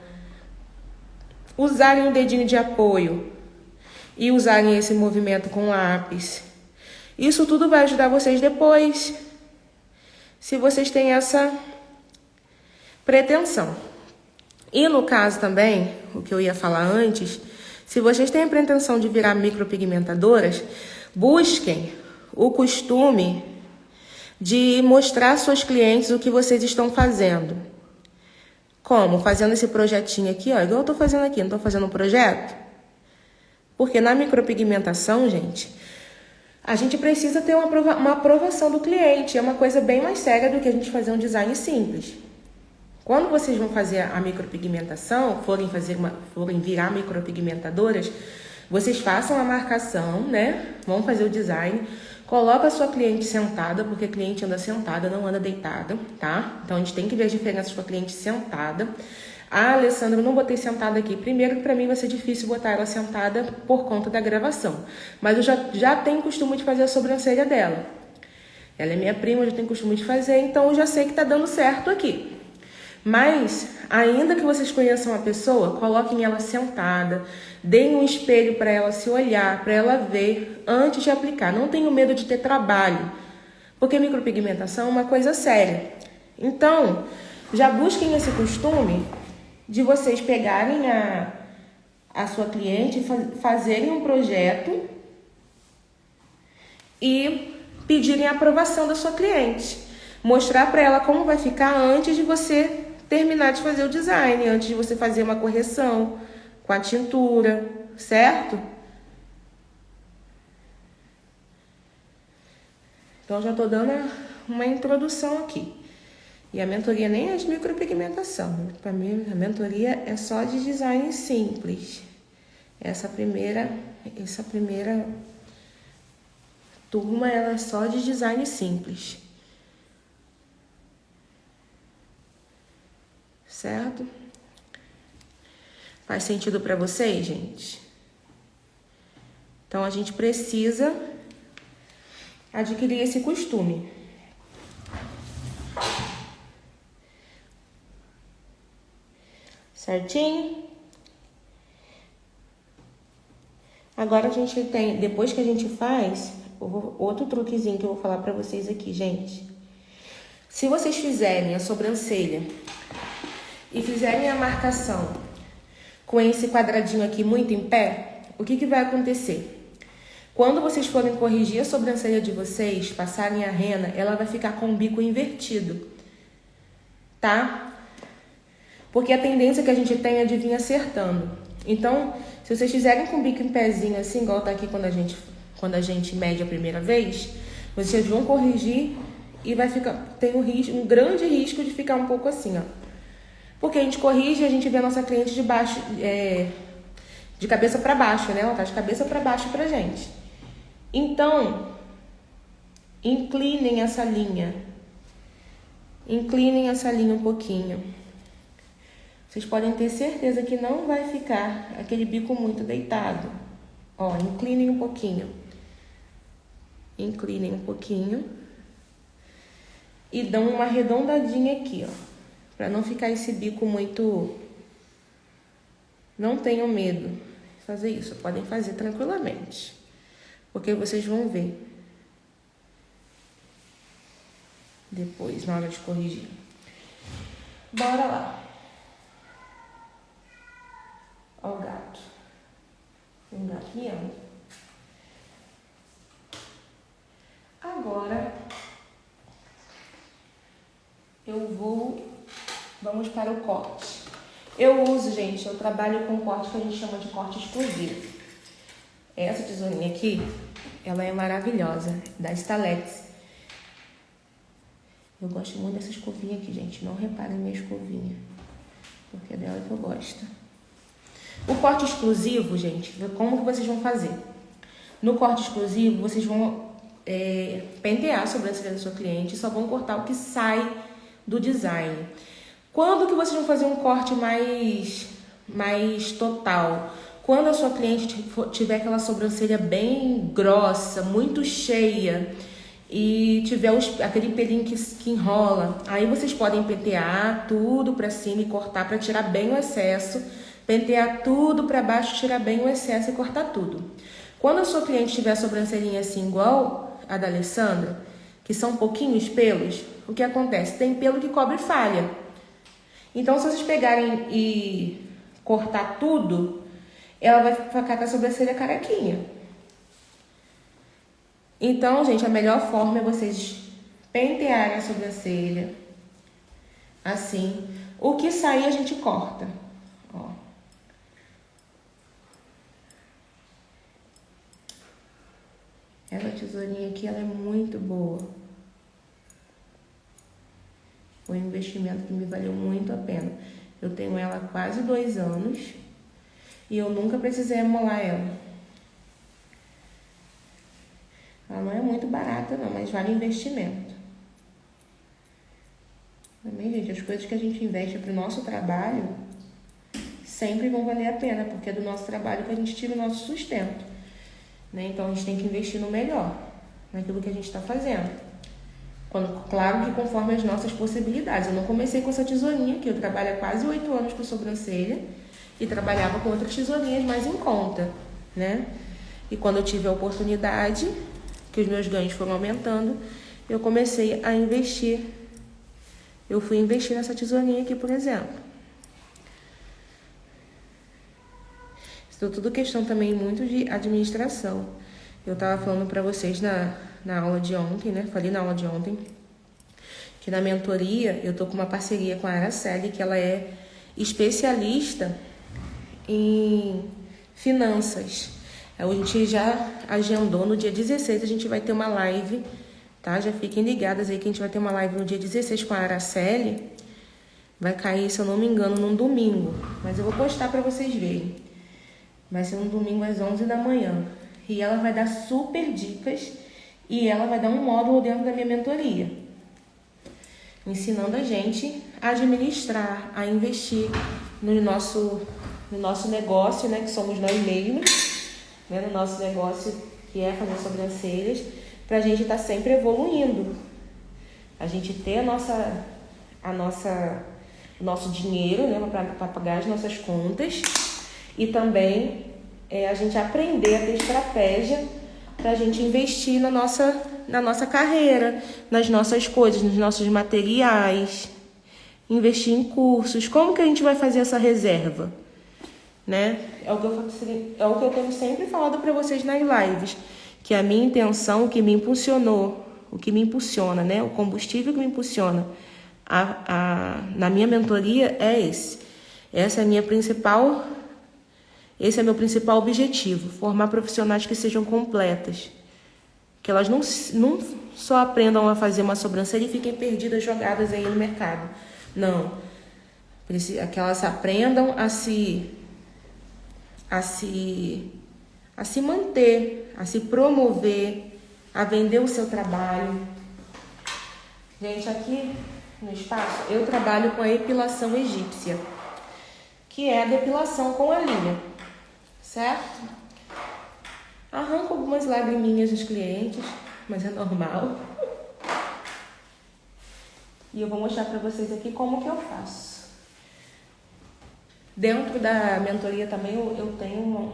usarem o dedinho de apoio e usarem esse movimento com lápis? Isso tudo vai ajudar vocês depois, se vocês têm essa pretensão. E no caso também, o que eu ia falar antes, se vocês têm a pretensão de virar micropigmentadoras, busquem o costume de mostrar aos seus clientes o que vocês estão fazendo. Como? Fazendo esse projetinho aqui, ó, igual eu tô fazendo aqui, não tô fazendo um projeto? Porque na micropigmentação, gente, a gente precisa ter uma aprovação do cliente. É uma coisa bem mais séria do que a gente fazer um design simples. Quando vocês vão fazer a micropigmentação, forem virar micropigmentadoras, vocês façam a marcação, né? Vão fazer o design. Coloca a sua cliente sentada, porque a cliente anda sentada, não anda deitada, tá? Então a gente tem que ver as diferenças com a cliente sentada. A Alessandra, eu não botei sentada aqui. Primeiro, para mim vai ser difícil botar ela sentada por conta da gravação. Mas eu já tenho costume de fazer a sobrancelha dela. Ela é minha prima, eu já tenho costume de fazer, então eu já sei que tá dando certo aqui. Mas, ainda que vocês conheçam a pessoa, coloquem ela sentada, deem um espelho para ela se olhar, para ela ver antes de aplicar. Não tenham medo de ter trabalho, porque micropigmentação é uma coisa séria. Então, já busquem esse costume de vocês pegarem a sua cliente e fazerem um projeto e pedirem a aprovação da sua cliente. Mostrar para ela como vai ficar antes de você terminar de fazer o design, antes de você fazer uma correção com a tintura, certo? Então, já estou dando uma introdução aqui. E a mentoria nem é de micropigmentação. Para mim, a mentoria é só de design simples. Essa primeira turma ela é só de design simples. Certo? Faz sentido para vocês, gente? Então, a gente precisa adquirir esse costume. Certinho? Agora a gente tem, depois que a gente faz, outro truquezinho que eu vou falar pra vocês aqui, gente. Se vocês fizerem a sobrancelha e fizerem a marcação com esse quadradinho aqui muito em pé, o que vai acontecer? Quando vocês forem corrigir a sobrancelha de vocês, passarem a rena, ela vai ficar com o bico invertido, tá? Porque a tendência que a gente tem é de vir acertando. Então, se vocês fizerem com o bico em pezinho assim, igual tá aqui quando a gente mede a primeira vez, vocês vão corrigir e vai ficar, tem um grande risco de ficar um pouco assim, ó. Porque a gente corrige e a gente vê a nossa cliente de baixo, de cabeça para baixo, né? Ela tá de cabeça para baixo pra gente. Então, inclinem essa linha. Inclinem essa linha um pouquinho. Vocês podem ter certeza que não vai ficar aquele bico muito deitado. Ó, inclinem um pouquinho. Inclinem um pouquinho. E dão uma arredondadinha aqui, ó. Pra não ficar esse bico muito... Não tenham medo de fazer isso. Podem fazer tranquilamente. Porque vocês vão ver. Depois, na hora de corrigir. Bora lá. Ó o gato. Um gatinho. Agora, vamos para o corte. Eu trabalho com corte que a gente chama de corte exclusivo. Essa tesourinha aqui, ela é maravilhosa, da Stalex. Eu gosto muito dessa escovinha aqui, gente. Não reparem minha escovinha, porque é dela que eu gosto. O corte exclusivo, gente, como que vocês vão fazer? No corte exclusivo, vocês vão pentear a sobrancelha da sua cliente e só vão cortar o que sai do design. Quando que vocês vão fazer um corte mais total? Quando a sua cliente tiver aquela sobrancelha bem grossa, muito cheia e tiver aquele pelinho que enrola, aí vocês podem pentear tudo pra cima e cortar pra tirar bem o excesso, pentear tudo pra baixo, tirar bem o excesso e cortar tudo. Quando a sua cliente tiver a sobrancelhinha assim igual a da Alessandra, que são pouquinhos pelos, o que acontece? Tem pelo que cobre falha. Então, se vocês pegarem e cortar tudo, ela vai ficar com a sobrancelha carequinha. Então, gente, a melhor forma é vocês pentearem a sobrancelha. Assim. O que sair, a gente corta. Ó. Essa tesourinha aqui, ela é muito boa. Foi um investimento que me valeu muito a pena. Eu tenho ela há quase 2 anos e eu nunca precisei amolar ela. Ela não é muito barata não, mas vale investimento. Também, gente, as coisas que a gente investe para o nosso trabalho sempre vão valer a pena, porque é do nosso trabalho que a gente tira o nosso sustento, né? Então, a gente tem que investir no melhor, naquilo que a gente está fazendo. Claro que conforme as nossas possibilidades. Eu não comecei com essa tesourinha aqui, eu trabalho há quase 8 anos com sobrancelha e trabalhava com outras tesourinhas mais em conta, né? E quando eu tive a oportunidade, que os meus ganhos foram aumentando, eu comecei a investir. Eu fui investir nessa tesourinha aqui, por exemplo. Isso é tudo questão também muito de administração. Eu estava falando para vocês na aula de ontem, né? Falei na aula de ontem que na mentoria eu tô com uma parceria com a Araceli, que ela é especialista em finanças. A gente já agendou no dia 16, a gente vai ter uma live, tá? Já fiquem ligadas aí que a gente vai ter uma live no dia 16 com a Araceli. Vai cair, se eu não me engano, num domingo, mas eu vou postar para vocês verem. Vai ser um domingo às 11 da manhã. E ela vai dar super dicas e ela vai dar um módulo dentro da minha mentoria, ensinando a gente a administrar, a investir no nosso negócio, né, que somos nós mesmos, né, no nosso negócio que é fazer sobrancelhas, pra gente estar sempre evoluindo, a gente ter o nosso dinheiro, né, para pagar as nossas contas, e também a gente aprender a ter estratégia para a gente investir na nossa carreira, nas nossas coisas, nos nossos materiais, investir em cursos. Como que a gente vai fazer essa reserva? Né? É o que eu tenho sempre falado para vocês nas lives, que a minha intenção, o que me impulsiona, né? O combustível que me impulsiona na minha mentoria é esse. Esse é meu principal objetivo, formar profissionais que sejam completas, que elas não só aprendam a fazer uma sobrancelha e fiquem perdidas, jogadas aí no mercado. Não, que elas aprendam a se manter, a se promover, a vender o seu trabalho. Gente, aqui no espaço eu trabalho com a epilação egípcia, que é a depilação com a linha, certo? Arranco algumas lagriminhas dos clientes, mas é normal. E eu vou mostrar para vocês aqui como que eu faço. Dentro da mentoria também eu tenho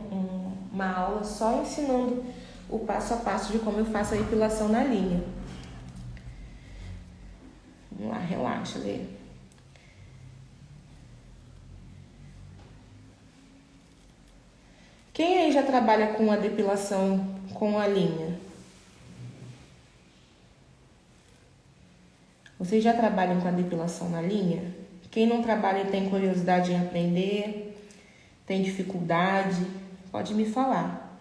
uma aula só ensinando o passo a passo de como eu faço a epilação na linha. Vamos lá, relaxa, Lê. Quem aí já trabalha com a depilação com a linha? Vocês já trabalham com a depilação na linha? Quem não trabalha e tem curiosidade em aprender, tem dificuldade, pode me falar.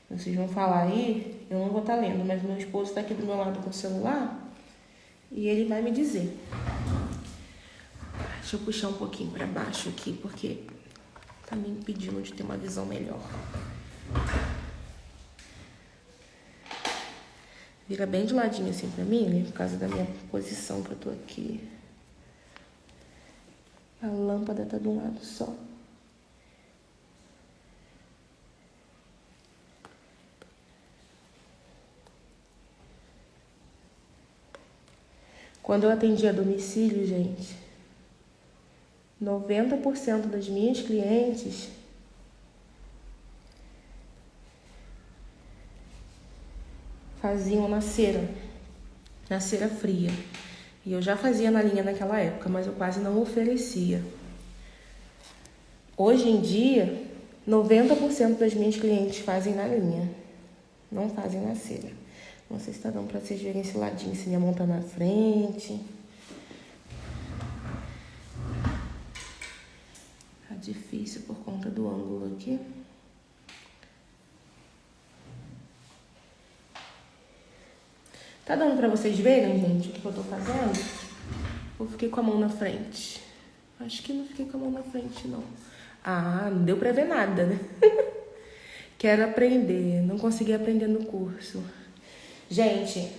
Vocês vão falar aí, eu não vou estar lendo, mas meu esposo está aqui do meu lado com o celular e ele vai me dizer. Deixa eu puxar um pouquinho para baixo aqui, porque tá me impedindo de ter uma visão melhor. Vira bem de ladinho assim pra mim, né? Por causa da minha posição que eu tô aqui. A lâmpada tá de um lado só. Quando eu atendi a domicílio, gente, 90% das minhas clientes faziam na cera fria. E eu já fazia na linha naquela época, mas eu quase não oferecia. Hoje em dia, 90% das minhas clientes fazem na linha, não fazem na cera. Não sei se tá dando pra vocês verem esse ladinho, se minha mão tá na frente. Tá difícil por conta do ângulo aqui. Tá dando pra vocês verem, gente, o que eu tô fazendo? Ou fiquei com a mão na frente? Acho que não fiquei com a mão na frente, não. Ah, não deu pra ver nada, né? Quero aprender, não consegui aprender no curso. Gente,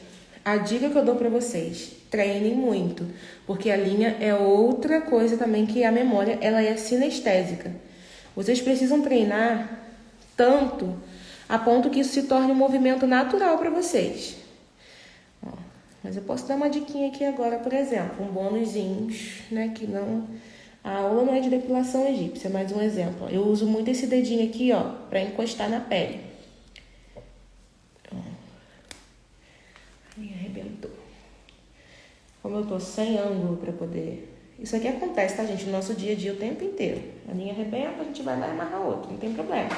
a dica que eu dou pra vocês, treinem muito, porque a linha é outra coisa também que a memória, ela é sinestésica. Vocês precisam treinar tanto a ponto que isso se torne um movimento natural pra vocês. Ó, mas eu posso dar uma diquinha aqui agora, por exemplo, um bônusinho, né, que não... A aula não é de depilação egípcia, mas um exemplo. Eu uso muito esse dedinho aqui, ó, pra encostar na pele. Me arrebentou. Como eu tô sem ângulo pra poder... Isso aqui acontece, tá, gente? No nosso dia a dia, o tempo inteiro. A linha arrebenta, a gente vai lá e amarra outra. Não tem problema.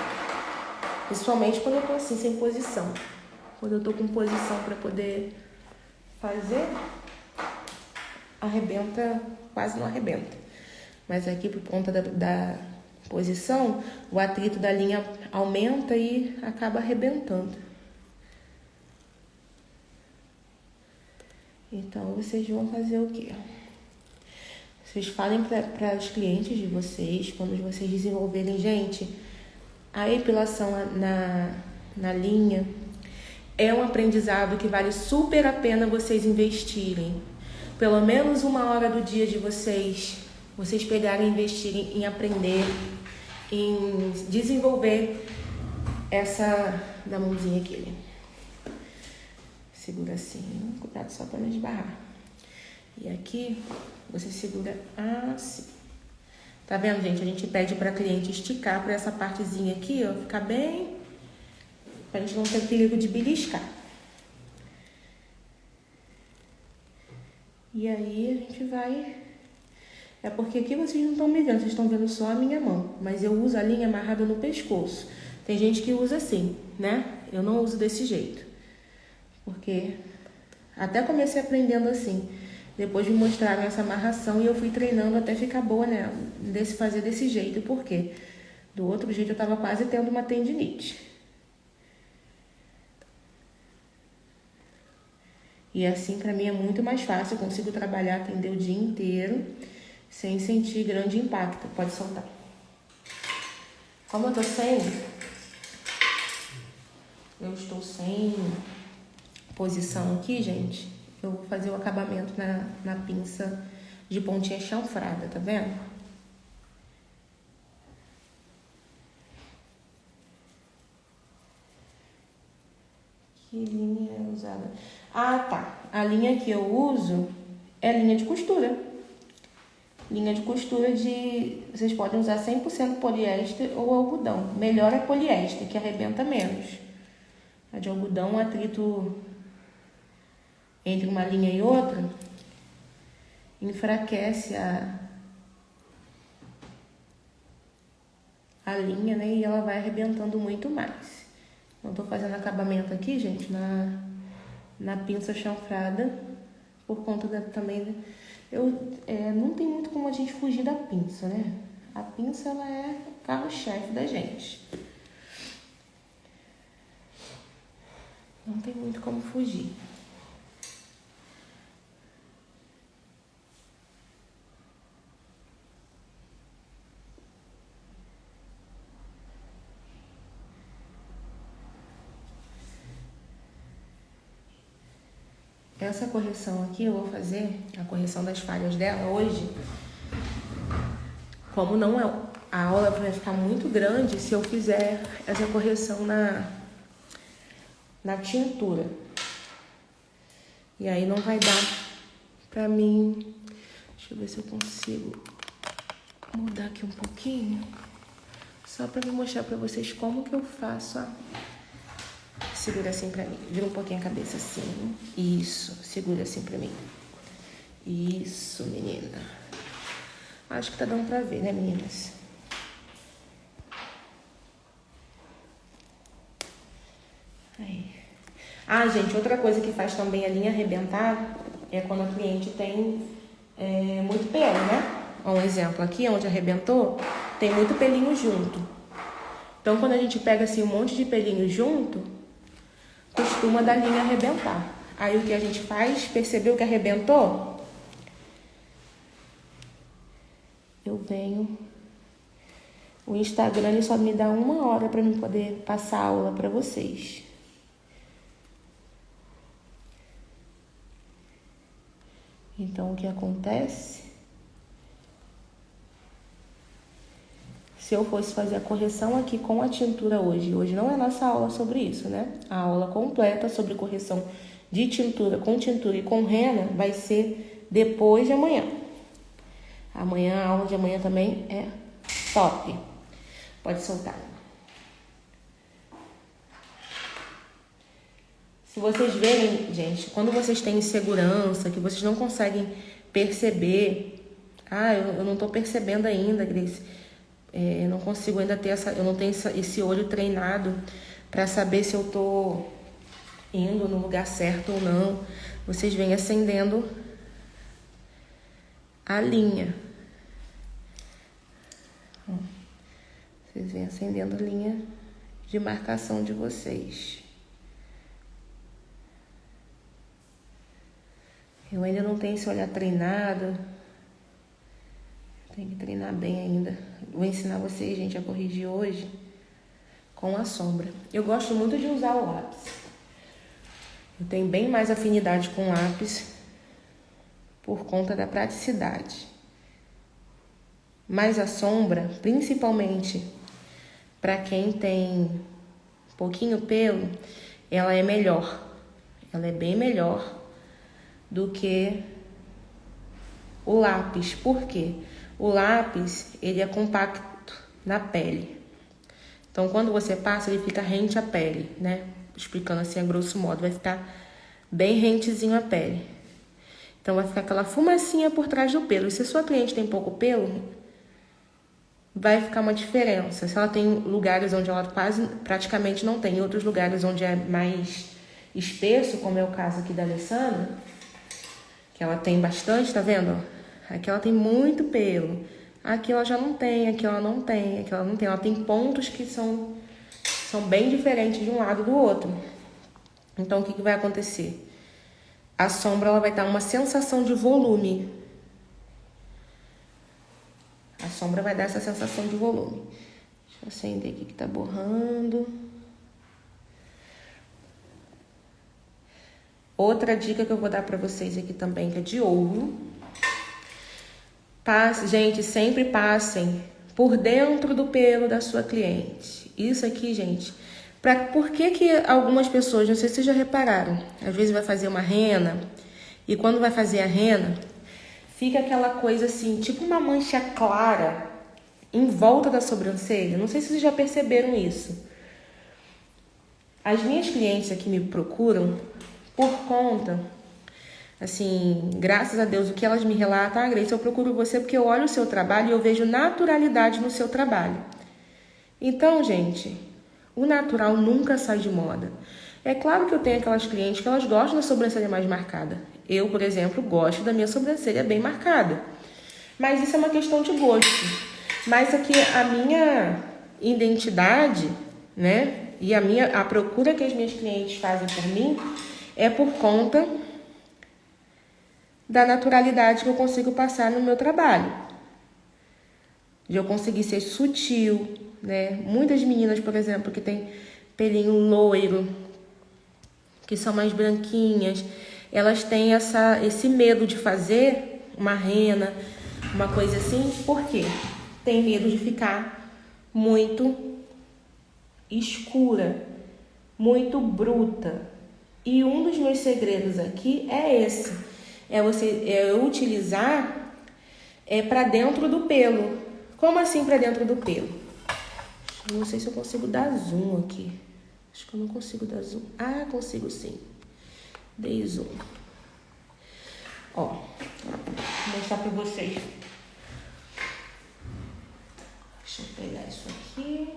Principalmente quando eu tô assim, sem posição. Quando eu tô com posição pra poder fazer, arrebenta, quase não arrebenta. Mas aqui, por conta da posição, o atrito da linha aumenta e acaba arrebentando. Então, vocês vão fazer o quê? Vocês falem para os clientes de vocês, quando vocês desenvolverem, gente, a epilação na linha é um aprendizado que vale super a pena vocês investirem. Pelo menos 1 hora do dia de vocês pegarem e investirem em aprender, em desenvolver essa... da mãozinha aqui. segura assim, cuidado só para não esbarrar. E aqui, você segura assim. Tá vendo, gente? A gente pede pra cliente esticar por essa partezinha aqui, ó, ficar bem, pra gente não ter perigo de beliscar. E aí, a gente vai... É porque aqui vocês não estão me vendo, vocês estão vendo só a minha mão. Mas eu uso a linha amarrada no pescoço. Tem gente que usa assim, né? Eu não uso desse jeito. Porque até comecei aprendendo assim. Depois me mostraram essa amarração e eu fui treinando até ficar boa, né? Fazer desse jeito. Por quê? Do outro jeito eu tava quase tendo uma tendinite. E assim pra mim é muito mais fácil. Eu consigo trabalhar, atender o dia inteiro sem sentir grande impacto. Pode soltar. Como eu estou sem posição aqui, gente, eu vou fazer o acabamento na pinça de pontinha chanfrada, tá vendo? Que linha é usada? Ah, tá. A linha que eu uso é linha de costura. Linha de costura de... Vocês podem usar 100% poliéster ou algodão. Melhor é poliéster, que arrebenta menos. A de algodão, o atrito entre uma linha e outra enfraquece a linha, né? E ela vai arrebentando muito mais. Eu tô fazendo acabamento aqui, gente, na pinça chanfrada, por conta também... não tem muito como a gente fugir da pinça, né? A pinça, ela é o carro-chefe da gente. Não tem muito como fugir. Essa correção aqui eu vou fazer, a correção das falhas dela hoje. Como não é, a aula vai ficar muito grande se eu fizer essa correção na tintura. E aí não vai dar pra mim. Deixa eu ver se eu consigo mudar aqui um pouquinho. Só pra me mostrar pra vocês como que eu faço Segura assim pra mim. Vira um pouquinho a cabeça assim. Isso. Segura assim pra mim. Isso, menina. Acho que tá dando pra ver, né, meninas? Aí. Ah, gente, outra coisa que faz também a linha arrebentar é quando a cliente tem muito pelo, né? Um exemplo aqui, onde arrebentou, tem muito pelinho junto. Então, quando a gente pega assim um monte de pelinho junto, costuma dar linha arrebentar. Aí o que a gente faz? Percebeu que arrebentou? Eu venho... O Instagram só me dá 1 hora para eu poder passar a aula para vocês. Então, o que acontece? Se eu fosse fazer a correção aqui com a tintura hoje não é nossa aula sobre isso, né? A aula completa sobre correção de tintura com tintura e com rena vai ser depois de amanhã. Amanhã, a aula de amanhã também é top. Pode soltar. Se vocês verem, gente, quando vocês têm insegurança, que vocês não conseguem perceber... eu não tô percebendo ainda, Grace. Eu não consigo ainda ter eu não tenho esse olho treinado para saber se eu tô indo no lugar certo ou não. Vocês vêm acendendo a linha. Vocês vêm acendendo a linha de marcação de vocês. Eu ainda não tenho esse olhar treinado. Tem que treinar bem ainda. Vou ensinar vocês, gente, a corrigir hoje com a sombra. Eu gosto muito de usar o lápis. Eu tenho bem mais afinidade com lápis por conta da praticidade. Mas a sombra, principalmente para quem tem pouquinho pelo, ela é melhor. Ela é bem melhor do que o lápis. Por quê? O lápis, ele é compacto na pele. Então, quando você passa, ele fica rente à pele, né? Explicando assim a grosso modo, vai ficar bem rentezinho a pele. Então, vai ficar aquela fumacinha por trás do pelo. E se a sua cliente tem pouco pelo, vai ficar uma diferença. Se ela tem lugares onde ela praticamente não tem, outros lugares onde é mais espesso, como é o caso aqui da Alessandra, que ela tem bastante, tá vendo? Aqui ela tem muito pelo. Aqui ela já não tem, aqui ela não tem, aqui ela não tem. Ela tem pontos que são bem diferentes de um lado do outro. Então, o que vai acontecer? A sombra ela vai dar uma sensação de volume. A sombra vai dar essa sensação de volume. Deixa eu acender aqui que tá borrando. Outra dica que eu vou dar pra vocês aqui também, que é de ouro. Gente, sempre passem por dentro do pelo da sua cliente. Isso aqui, gente, por que algumas pessoas, não sei se vocês já repararam, às vezes vai fazer uma rena, e quando vai fazer a rena, fica aquela coisa assim, tipo uma mancha clara em volta da sobrancelha. Não sei se vocês já perceberam isso. As minhas clientes aqui me procuram por conta, assim, graças a Deus, o que elas me relatam, Grace, eu procuro você porque eu olho o seu trabalho e eu vejo naturalidade no seu trabalho. Então, gente, o natural nunca sai de moda. É claro que eu tenho aquelas clientes que elas gostam da sobrancelha mais marcada. Eu, por exemplo, gosto da minha sobrancelha bem marcada. Mas isso é uma questão de gosto. Mas aqui a minha identidade, né, e a procura que as minhas clientes fazem por mim é por conta da naturalidade que eu consigo passar no meu trabalho. De eu conseguir ser sutil, né? Muitas meninas, por exemplo, que tem pelinho loiro, que são mais branquinhas, elas têm esse medo de fazer uma rena, uma coisa assim. Por quê? Tem medo de ficar muito escura, muito bruta. E um dos meus segredos aqui é esse. É utilizar para dentro do pelo. Como assim para dentro do pelo? Eu não sei se eu consigo dar zoom aqui. Acho que eu não consigo dar zoom. Ah, consigo sim. Dei zoom. Ó, vou mostrar para vocês. Deixa eu pegar isso aqui.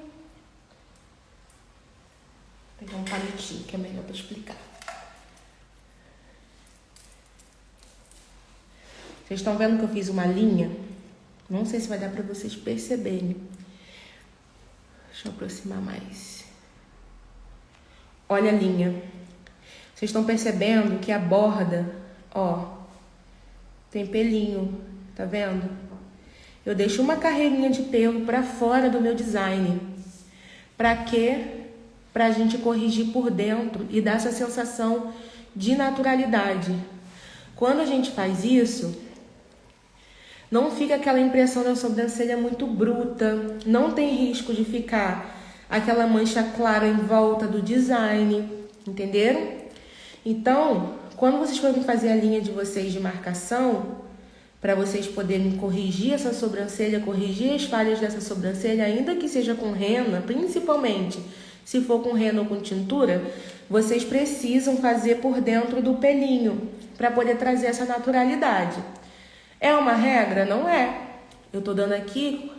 Vou pegar um palitinho que é melhor para explicar. Vocês estão vendo que eu fiz uma linha? Não sei se vai dar para vocês perceberem. Deixa eu aproximar mais. Olha a linha. Vocês estão percebendo que a borda, ó, tem pelinho, tá vendo? Eu deixo uma carreirinha de pelo para fora do meu design. Para quê? Pra gente corrigir por dentro e dar essa sensação de naturalidade. Quando a gente faz isso, não fica aquela impressão da sobrancelha muito bruta, não tem risco de ficar aquela mancha clara em volta do design, entenderam? Então, quando vocês forem fazer a linha de vocês de marcação, para vocês poderem corrigir essa sobrancelha, corrigir as falhas dessa sobrancelha, ainda que seja com rena, principalmente se for com rena ou com tintura, vocês precisam fazer por dentro do pelinho, para poder trazer essa naturalidade. É uma regra? Não é. Eu tô dando aqui,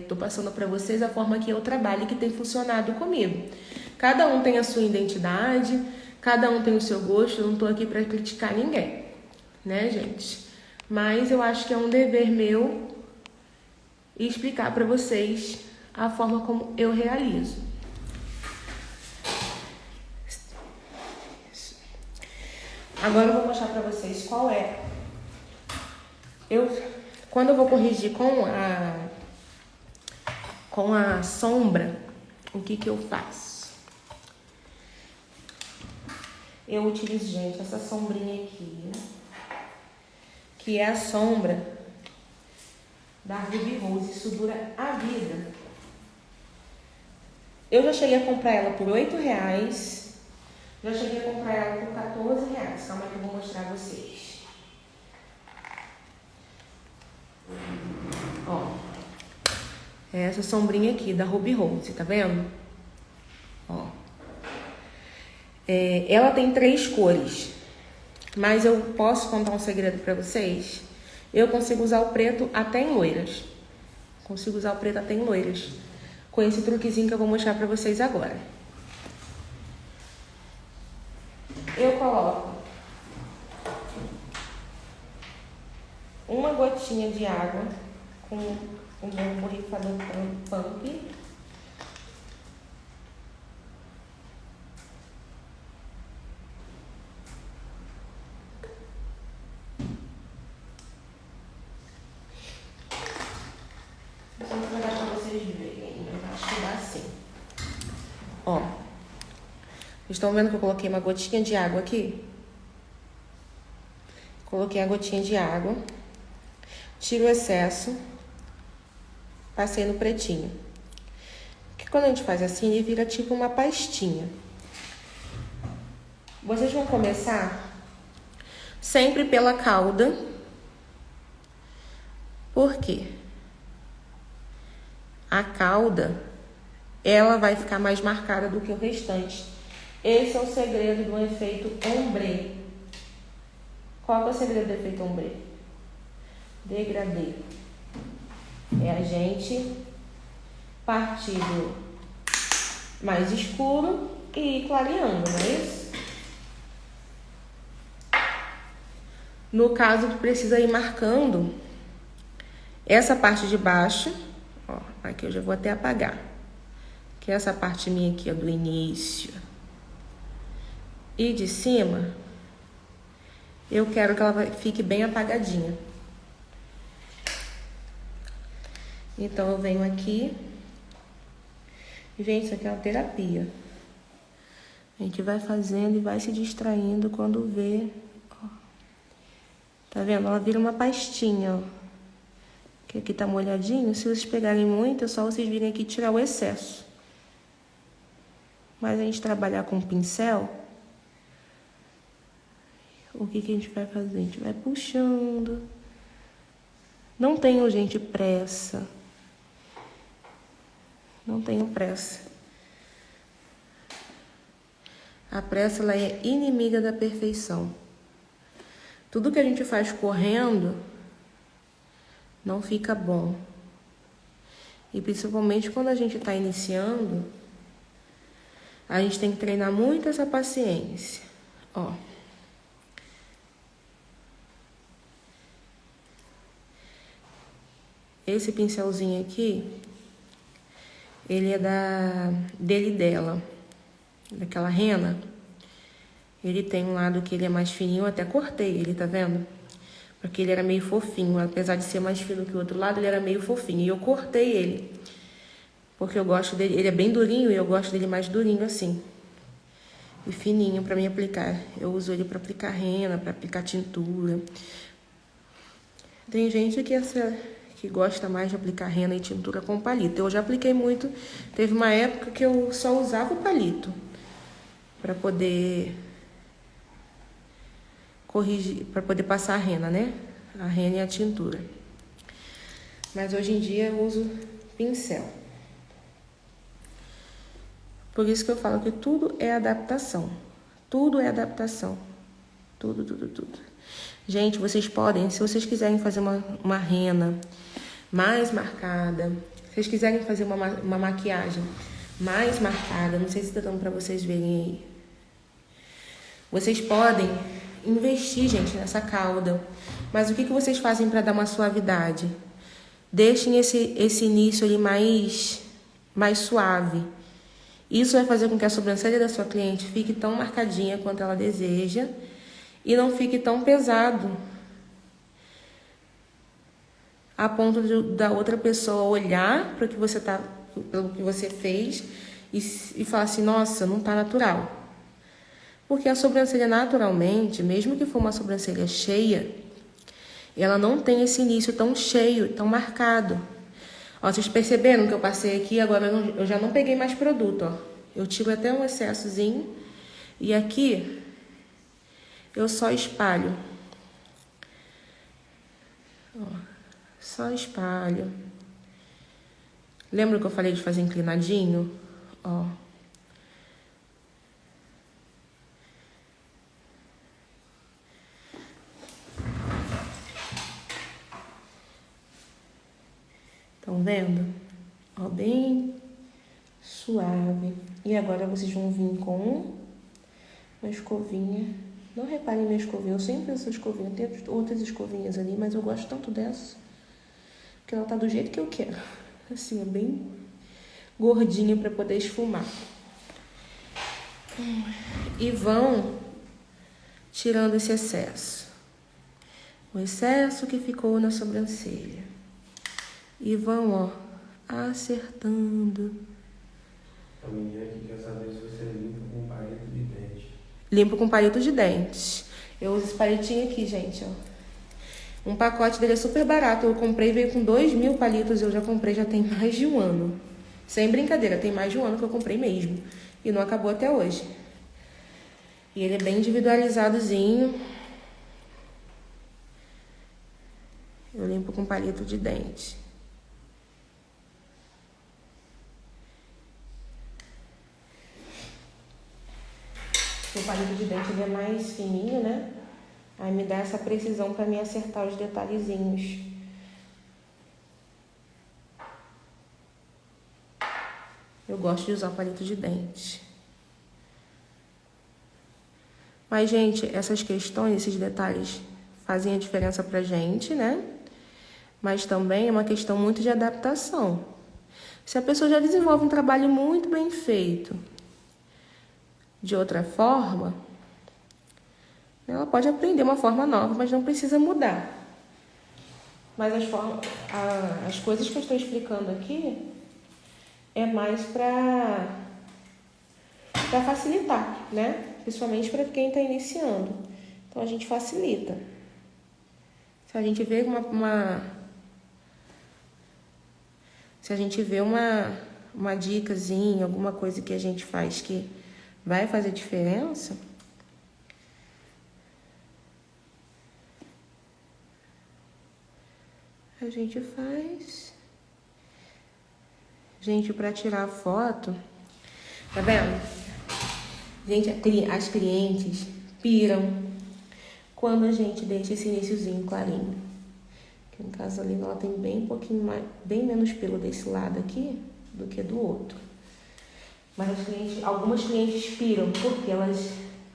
tô passando para vocês a forma que eu trabalho e que tem funcionado comigo. Cada um tem a sua identidade, cada um tem o seu gosto, eu não tô aqui para criticar ninguém, né, gente? Mas eu acho que é um dever meu explicar para vocês a forma como eu realizo. Agora eu vou mostrar para vocês qual é. Quando eu vou corrigir com a sombra, o que eu faço? Eu utilizo, gente, essa sombrinha aqui, que é a sombra da Ruby Rose. Isso dura a vida. Eu já cheguei a comprar ela por R$8. Já cheguei a comprar ela por R$14. eu vou mostrar a vocês. Ó, é essa sombrinha aqui da Ruby Rose, tá vendo? Ó. Ela tem 3 cores, mas eu posso contar um segredo pra vocês? Eu consigo usar o preto até em loiras. Consigo usar o preto até em loiras. Com esse truquezinho que eu vou mostrar pra vocês agora. Eu coloco uma gotinha de água com o meu borrifador pump. Vou jogar para vocês verem. Eu acho que dá assim. Ó. Vocês estão vendo que eu coloquei uma gotinha de água aqui? Coloquei a gotinha de água. Tiro o excesso. Passei no pretinho. Porque quando a gente faz assim, ele vira tipo uma pastinha. Vocês vão começar sempre pela cauda. Por quê? A cauda, ela vai ficar mais marcada do que o restante. Esse é o segredo do efeito ombre. Qual é o segredo do efeito ombre? Degradê. É a gente partir do mais escuro e ir clareando, não é isso? No caso, precisa ir marcando essa parte de baixo. Ó, aqui eu já vou até apagar. Que é essa parte minha aqui, ó, do início. E de cima, eu quero que ela fique bem apagadinha. Então, eu venho aqui. E, gente, isso aqui é uma terapia. A gente vai fazendo e vai se distraindo quando vê. Ó. Tá vendo? Ela vira uma pastinha, ó. Que aqui tá molhadinho. Se vocês pegarem muito, é só vocês virem aqui tirar o excesso. Mas a gente trabalhar com pincel, o que a gente vai fazer? A gente vai puxando. Não tenho, gente, pressa. Não tenho pressa. A pressa, ela é inimiga da perfeição. Tudo que a gente faz correndo não fica bom. E principalmente quando a gente está iniciando, a gente tem que treinar muito essa paciência. Ó. Esse pincelzinho aqui, ele é dele e dela, daquela rena. Ele tem um lado que ele é mais fininho, eu até cortei ele, tá vendo? Porque ele era meio fofinho, apesar de ser mais fino que o outro lado, ele era meio fofinho. E eu cortei ele, porque eu gosto dele, ele é bem durinho e eu gosto dele mais durinho assim. E fininho pra mim aplicar. Eu uso ele pra aplicar rena, pra aplicar tintura. Tem gente que gosta mais de aplicar rena e tintura com palito. Eu já apliquei muito. Teve uma época que eu só usava o palito para poder corrigir, para poder passar a rena, né? A rena e a tintura. Mas hoje em dia eu uso pincel. Por isso que eu falo que tudo é adaptação. Tudo é adaptação. Tudo, tudo, tudo. Gente, vocês podem, se vocês quiserem fazer uma rena mais marcada, se vocês quiserem fazer uma maquiagem mais marcada, não sei se tá dando pra vocês verem aí. Vocês podem investir, gente, nessa cauda. Mas o que vocês fazem para dar uma suavidade? Deixem esse início ali mais suave. Isso vai fazer com que a sobrancelha da sua cliente fique tão marcadinha quanto ela deseja e não fique tão pesado a ponto da outra pessoa olhar para pelo que você fez e falar assim, nossa, não tá natural. Porque a sobrancelha naturalmente, mesmo que for uma sobrancelha cheia, ela não tem esse início tão cheio, tão marcado. Ó, vocês perceberam que eu passei aqui, agora eu já não peguei mais produto, ó. Eu tiro até um excessozinho. E aqui, eu só espalho. Ó, só espalho. Lembra que eu falei de fazer inclinadinho? Ó. Estão vendo? Ó, bem suave. E agora vocês vão vir com uma escovinha. Não reparem minha escovinha, eu sempre uso essa escovinha. Tem outras escovinhas ali, mas eu gosto tanto dessa. Porque ela tá do jeito que eu quero. Assim, é bem gordinha para poder esfumar. E vão tirando esse excesso. O excesso que ficou na sobrancelha. E vão, ó, acertando.
A menina aqui quer saber se você limpa com palito de dente.
Limpo com palito de dentes. Eu uso esse palitinho aqui, gente, ó. Um pacote dele é super barato. Eu comprei, veio com 2.000 palitos. Eu já comprei, já tem mais de um ano. Sem brincadeira, tem mais de um ano que eu comprei mesmo. E não acabou até hoje. E ele é bem individualizadozinho. Eu limpo com palito de dente. O palito de dente ele é mais fininho, né? Aí me dá essa precisão para me acertar os detalhezinhos. Eu gosto de usar palito de dente. Mas, gente, essas questões, esses detalhes fazem a diferença pra gente, né? Mas também é uma questão muito de adaptação. Se a pessoa já desenvolve um trabalho muito bem feito de outra forma, ela pode aprender uma forma nova, mas não precisa mudar. Mas as coisas que eu estou explicando aqui é mais para facilitar, né? Principalmente para quem está iniciando. Então a gente facilita. Se a gente vê uma dicasinha, alguma coisa que a gente faz que vai fazer diferença, a gente faz. Gente, para tirar a foto, tá vendo? Gente, as clientes piram quando a gente deixa esse iniciozinho clarinho. Que no caso ali ela tem bem menos pelo desse lado aqui do que do outro. Mas algumas clientes piram porque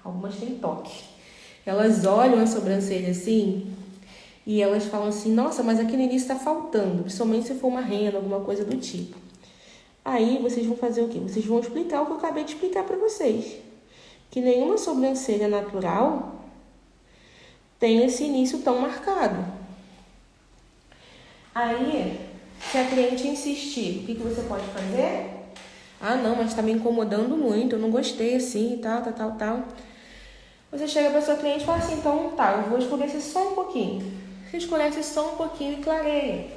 algumas têm toque. Elas olham a sobrancelha assim e elas falam assim: nossa, mas aqui no início tá faltando, principalmente se for uma rena, alguma coisa do tipo. Aí vocês vão fazer o quê? Vocês vão explicar o que eu acabei de explicar para vocês. Que nenhuma sobrancelha natural tem esse início tão marcado. Aí, se a cliente insistir, o que você pode fazer? Ah, não, mas tá me incomodando muito, eu não gostei assim, tal. Você chega para sua cliente e fala assim: então tá, eu vou escurecer só um pouquinho. Você escurece só um pouquinho e clareia.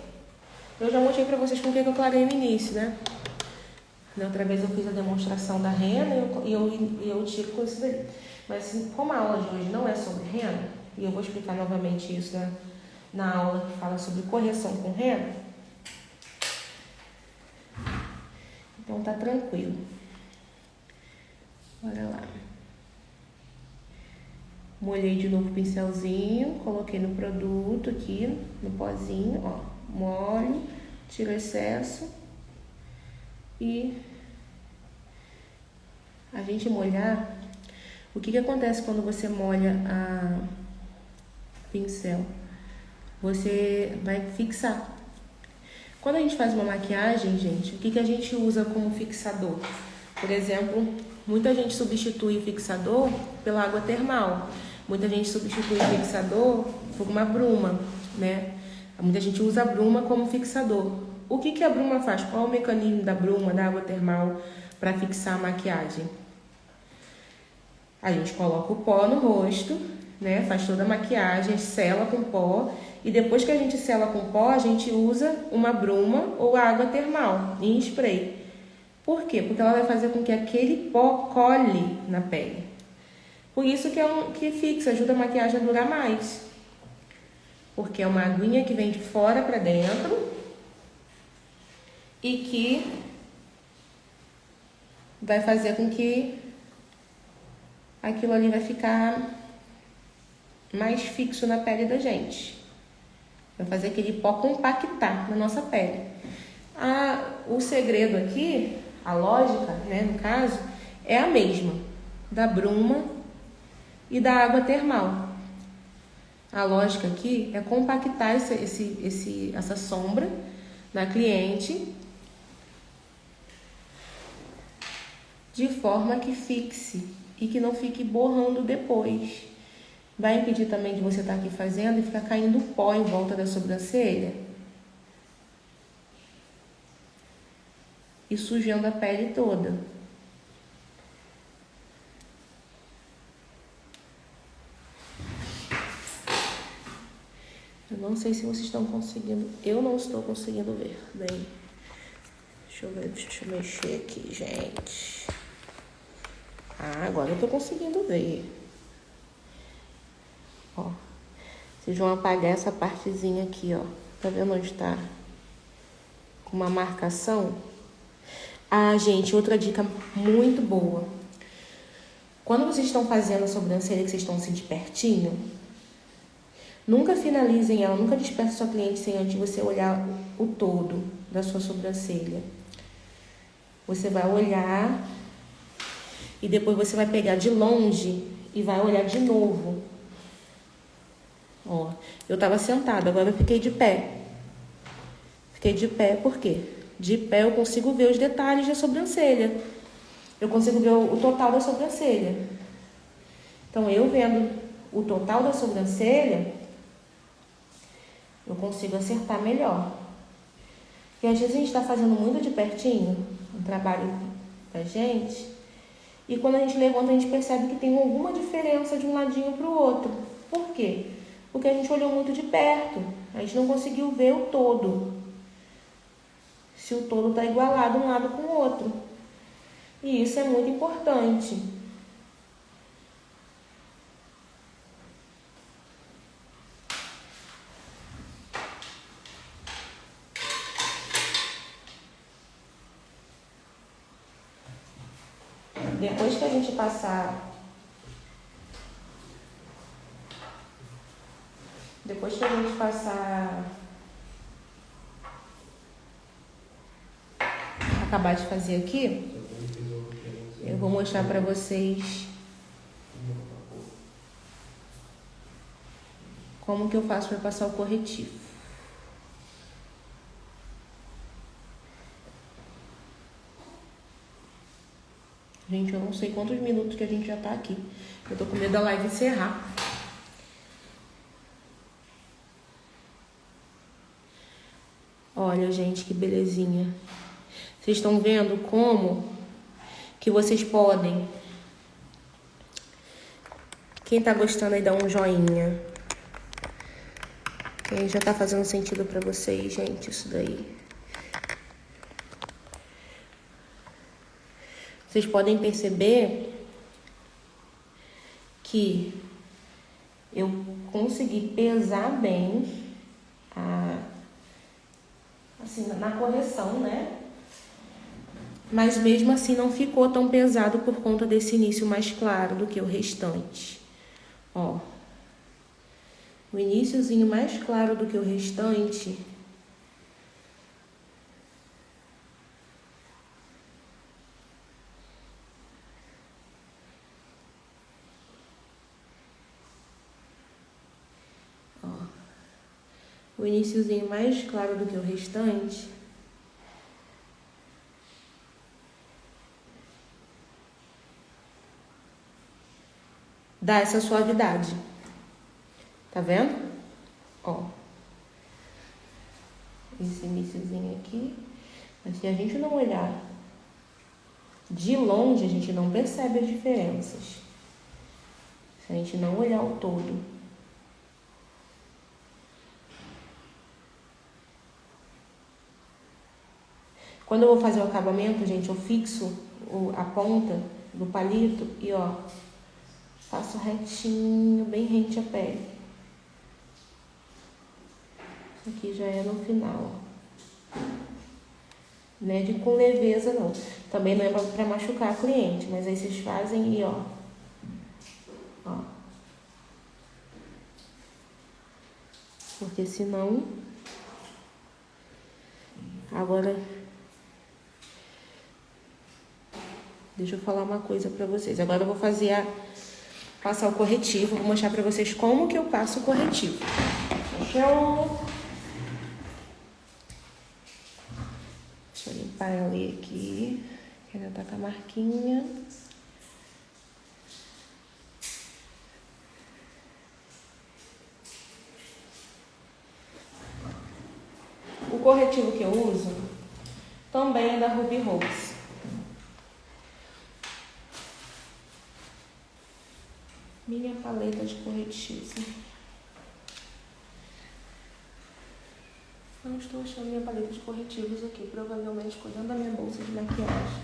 Eu já mostrei para vocês com o que eu clarei no início, né? Na outra vez eu fiz a demonstração da rena e eu tiro com isso daí. Mas como a aula de hoje não é sobre rena, e eu vou explicar novamente isso na aula que fala sobre correção com rena, então tá tranquilo. Bora lá. Molhei de novo o pincelzinho, coloquei no produto aqui, no pozinho, ó. Molho, tiro o excesso. E a gente molhar, o que acontece quando você molha a pincel? Você vai fixar. Quando a gente faz uma maquiagem, gente, o que a gente usa como fixador? Por exemplo, muita gente substitui o fixador pela água termal. Muita gente substitui o fixador por uma bruma, né? Muita gente usa a bruma como fixador. O que a bruma faz? Qual é o mecanismo da bruma, da água termal, para fixar a maquiagem? A gente coloca o pó no rosto, né? Faz toda a maquiagem, sela com pó. E depois que a gente sela com pó, a gente usa uma bruma ou água termal em spray. Por quê? Porque ela vai fazer com que aquele pó cole na pele. Por isso que fixa, ajuda a maquiagem a durar mais. Porque é uma aguinha que vem de fora para dentro e que vai fazer com que aquilo ali vai ficar mais fixo na pele da gente. Vai fazer aquele pó compactar na nossa pele. O segredo aqui, a lógica, né, no caso, é a mesma, da bruma e da água termal. A lógica aqui é compactar essa sombra na cliente de forma que fixe e que não fique borrando depois. Vai impedir também de você estar aqui fazendo e ficar caindo pó em volta da sobrancelha e sujando a pele toda. Eu não sei se vocês estão conseguindo. Eu não estou conseguindo ver bem. Deixa eu ver, deixa eu mexer aqui, gente. Agora eu tô conseguindo ver. Ó. Vocês vão apagar essa partezinha aqui, ó. Tá vendo onde tá? Com uma marcação. Gente, outra dica muito boa. Quando vocês estão fazendo a sobrancelha, que vocês estão assim de pertinho, nunca finalizem ela, nunca disperse sua cliente sem antes você olhar o todo da sua sobrancelha. Você vai olhar e depois você vai pegar de longe e vai olhar de novo. Ó, eu tava sentada, agora eu fiquei de pé. Fiquei de pé por quê? De pé eu consigo ver os detalhes da sobrancelha. Eu consigo ver o total da sobrancelha. Então, eu vendo o total da sobrancelha, eu consigo acertar melhor. Porque às vezes a gente está fazendo muito de pertinho, um trabalho da gente, e quando a gente levanta, a gente percebe que tem alguma diferença de um ladinho para o outro. Por quê? Porque a gente olhou muito de perto, a gente não conseguiu ver o todo. Se o todo está igualado um lado com o outro. E isso é muito importante. Depois que a gente passar... acabar de fazer aqui, eu vou mostrar para vocês como que eu faço para passar o corretivo. Gente, eu não sei quantos minutos que a gente já tá aqui. Eu tô com medo da live encerrar. Olha, gente, que belezinha. Vocês estão vendo como que vocês podem... Quem tá gostando aí, dá um joinha. Quem já tá fazendo sentido pra vocês, gente, isso daí. Vocês podem perceber que eu consegui pesar bem assim, na correção, né? Mas mesmo assim não ficou tão pesado por conta desse início mais claro do que o restante. Ó, o iniciozinho mais claro do que o restante. Ó, o iniciozinho mais claro do que o restante. Dá essa suavidade. Tá vendo? Ó. Esse iniciozinho aqui. Mas se a gente não olhar de longe, a gente não percebe as diferenças. Se a gente não olhar o todo. Quando eu vou fazer o acabamento, gente, eu fixo a ponta do palito e, ó, Passo retinho, bem rente à pele. Isso aqui já é no final, ó. Não é de com leveza, não. Também não é pra machucar a cliente, mas aí vocês fazem e ó. Ó. Porque senão... Agora... Deixa eu falar uma coisa pra vocês. Agora eu vou passar o corretivo. Vou mostrar pra vocês como que eu passo o corretivo. Deixa eu limpar ela aqui. Que ainda tá com a marquinha. O corretivo que eu uso também é da Ruby Rose. Minha paleta de corretivo. Não estou achando minha paleta de corretivos aqui. Provavelmente ficou dentro da minha bolsa de maquiagem.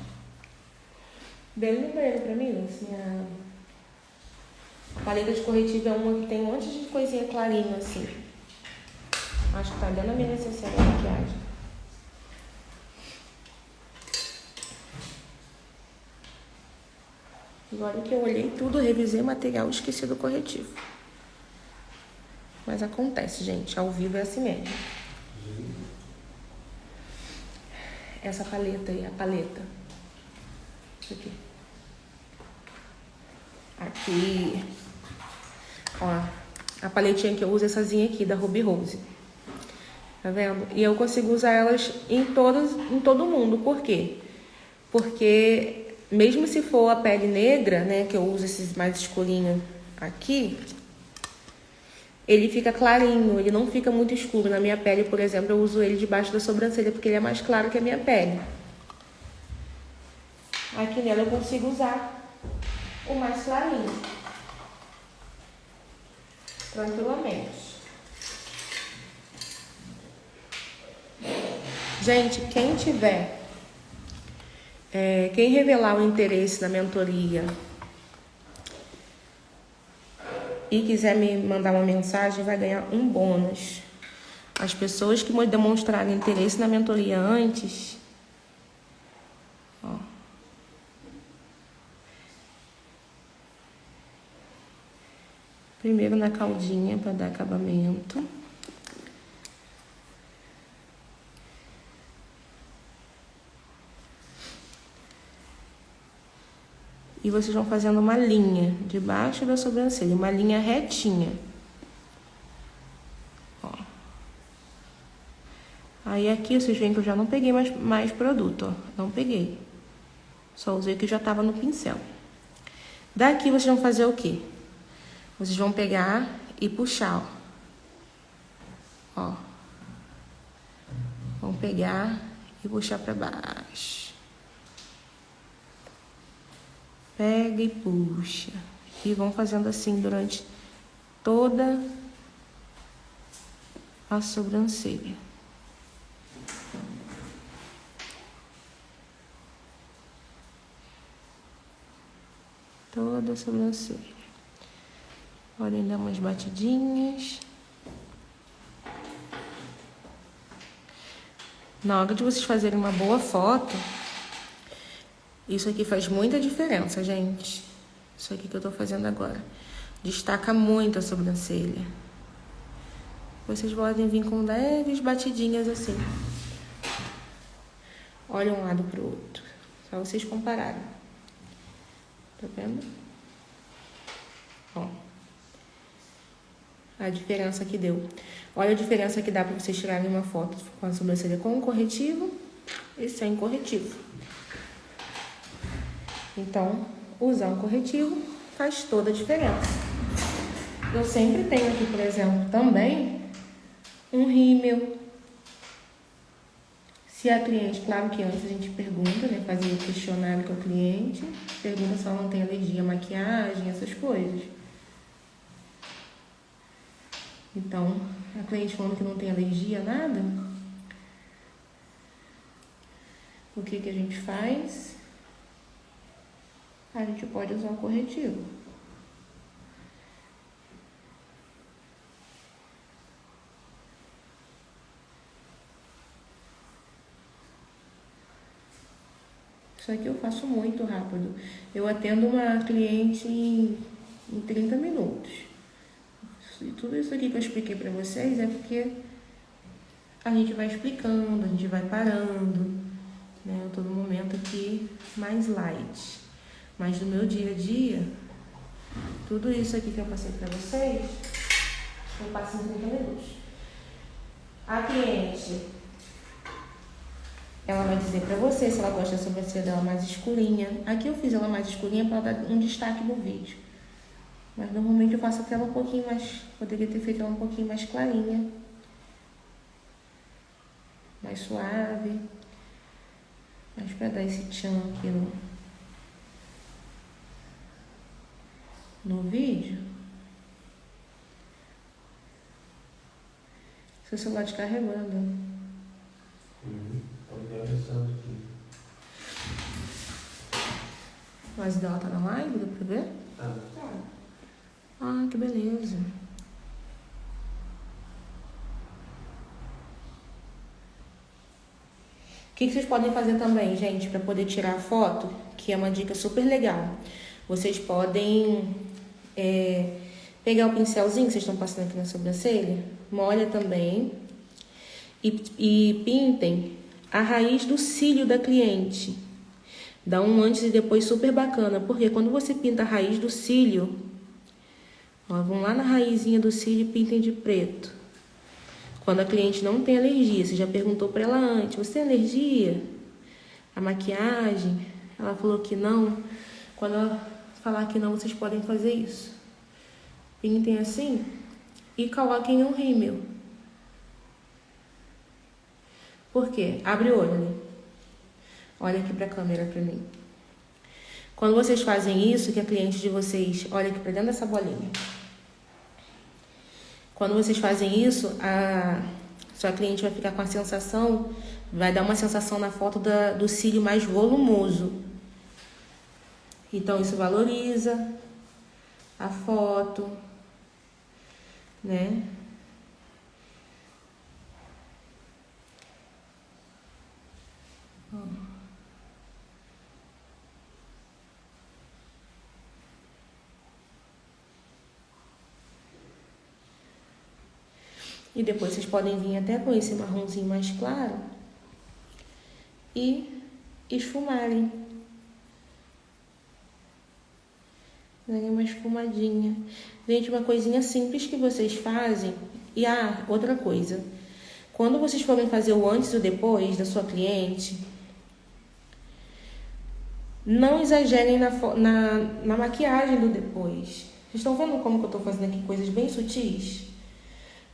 Bem no banheiro pra mim, assim, a paleta de corretivo é uma que tem um monte de coisinha clarinha, assim. Acho que tá dentro da minha necessidade de maquiagem. Agora que eu olhei tudo, revisei o material e esqueci do corretivo. Mas acontece, gente. Ao vivo é assim mesmo. Essa paleta aí, a paleta. Isso aqui. Aqui. Ó. A paletinha que eu uso éessazinha aqui, da Ruby Rose. Tá vendo? E eu consigo usar elas em todo mundo. Por quê? Porque... Mesmo se for a pele negra, né, que eu uso esses mais escurinhos aqui, ele fica clarinho, ele não fica muito escuro. Na minha pele, por exemplo, eu uso ele debaixo da sobrancelha, porque ele é mais claro que a minha pele. Aqui nela eu consigo usar o mais clarinho. Tranquilamente. Gente, quem tiver... quem revelar o interesse na mentoria e quiser me mandar uma mensagem, vai ganhar um bônus. As pessoas que demonstrarem interesse na mentoria antes, ó, primeiro na caldinha para dar acabamento. E vocês vão fazendo uma linha debaixo da sobrancelha, uma linha retinha. Ó. Aí aqui vocês veem que eu já não peguei mais produto, ó. Não peguei. Só usei o que já tava no pincel. Daqui vocês vão fazer o quê? Vocês vão pegar e puxar, ó. Ó. Vão pegar e puxar pra baixo. Pega e puxa. E vão fazendo assim durante toda a sobrancelha. Toda a sobrancelha. Podem dar umas batidinhas. Na hora de vocês fazerem uma boa foto, isso aqui faz muita diferença, gente. Isso aqui que eu tô fazendo agora. Destaca muito a sobrancelha. Vocês podem vir com leves batidinhas assim. Olha um lado pro outro. Só vocês compararem. Tá vendo? Ó. A diferença que deu. Olha a diferença que dá pra vocês tirarem uma foto com a sobrancelha com corretivo e sem corretivo. Então, usar um corretivo faz toda a diferença. Eu sempre tenho aqui, por exemplo, também um rímel. Se a cliente, claro que antes a gente pergunta, né? Fazer o questionário com a cliente. Pergunta se ela não tem alergia à maquiagem, essas coisas. Então, a cliente falando que não tem alergia a nada, o que a gente faz? A gente pode usar um corretivo. Isso aqui eu faço muito rápido. Eu atendo uma cliente em 30 minutos. E tudo isso aqui que eu expliquei pra vocês é porque a gente vai explicando, a gente vai parando, né? Eu tô num momento aqui mais light. Mas no meu dia a dia, tudo isso aqui que eu passei pra vocês, eu passo em 30 minutos. A cliente, ela vai dizer pra você se ela gosta da sobrancelha dela mais escurinha. Aqui eu fiz ela mais escurinha pra dar um destaque no vídeo. Mas normalmente eu faço até ela um pouquinho mais... Poderia ter feito ela um pouquinho mais clarinha. Mais suave. Mas pra dar esse tchan aqui no vídeo. Seu celular descarregando.
Estou conversando aqui.
Mas dela tá na live, dá pra ver?
Tá.
Ah, que beleza. O que vocês podem fazer também, gente, para poder tirar a foto, que é uma dica super legal. Vocês podem pegar o pincelzinho que vocês estão passando aqui na sobrancelha, molha também e pintem a raiz do cílio da cliente. Dá um antes e depois super bacana, porque quando você pinta a raiz do cílio, ó, vão lá na raizinha do cílio e pintem de preto. Quando a cliente não tem alergia, você já perguntou para ela antes, você tem alergia? A maquiagem? Ela falou que não. Quando ela falar que não, vocês podem fazer isso. Pintem assim e coloquem um rímel. Por quê? Abre o olho, né? Olha aqui para a câmera para mim. Quando vocês fazem isso, que a cliente de vocês olha aqui para dentro dessa bolinha. Quando vocês fazem isso, a sua cliente vai ficar com a sensação, vai dar uma sensação na foto do cílio mais volumoso. Então, isso valoriza a foto, né? E depois vocês podem vir até com esse marronzinho mais claro e esfumarem. Daí uma esfumadinha. Gente, uma coisinha simples que vocês fazem. E outra coisa. Quando vocês forem fazer o antes e o depois da sua cliente, não exagerem na maquiagem do depois. Vocês estão vendo como que eu tô fazendo aqui coisas bem sutis?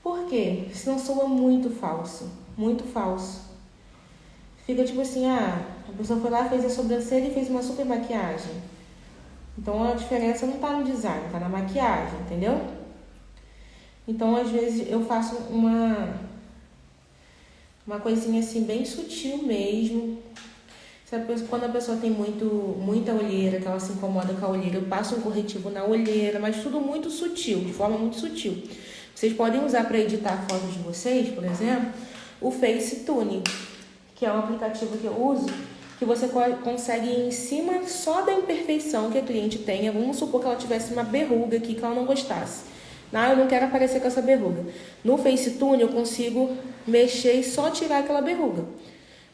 Por quê? Senão soa muito falso. Muito falso. Fica tipo assim, a pessoa foi lá, fez a sobrancelha e fez uma super maquiagem. Então a diferença não tá no design, tá na maquiagem, entendeu? Então às vezes eu faço uma coisinha assim bem sutil mesmo. Quando a pessoa tem muita olheira, que ela se incomoda com a olheira, eu passo um corretivo na olheira, mas tudo muito sutil, de forma muito sutil. Vocês podem usar para editar fotos de vocês, por exemplo, o Facetune, que é um aplicativo que eu uso, que você consegue ir em cima só da imperfeição que a cliente tenha. Vamos supor que ela tivesse uma verruga aqui que ela não gostasse. Não, eu não quero aparecer com essa verruga. No Facetune eu consigo mexer e só tirar aquela verruga.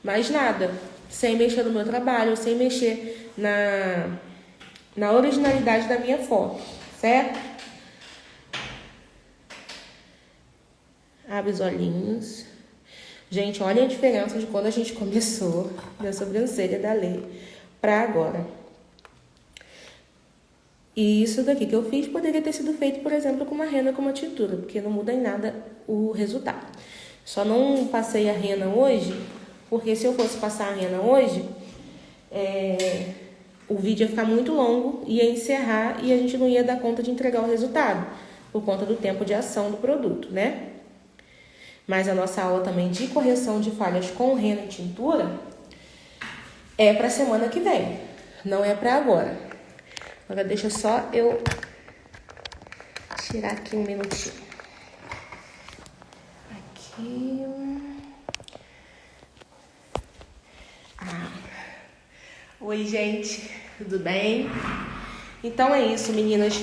Mais nada. Sem mexer no meu trabalho, sem mexer na originalidade da minha foto. Certo? Abre os olhinhos. Gente, olha a diferença de quando a gente começou da sobrancelha da Lê para agora. E isso daqui que eu fiz poderia ter sido feito, por exemplo, com uma rena, com uma tintura, porque não muda em nada o resultado. Só não passei a rena hoje, porque se eu fosse passar a rena hoje, o vídeo ia ficar muito longo, ia encerrar e a gente não ia dar conta de entregar o resultado, por conta do tempo de ação do produto, né? Mas a nossa aula também de correção de falhas com rena e tintura é para semana que vem, não é para agora. Agora deixa só eu tirar aqui um minutinho. Aqui. Oi, gente, tudo bem? Então é isso, meninas.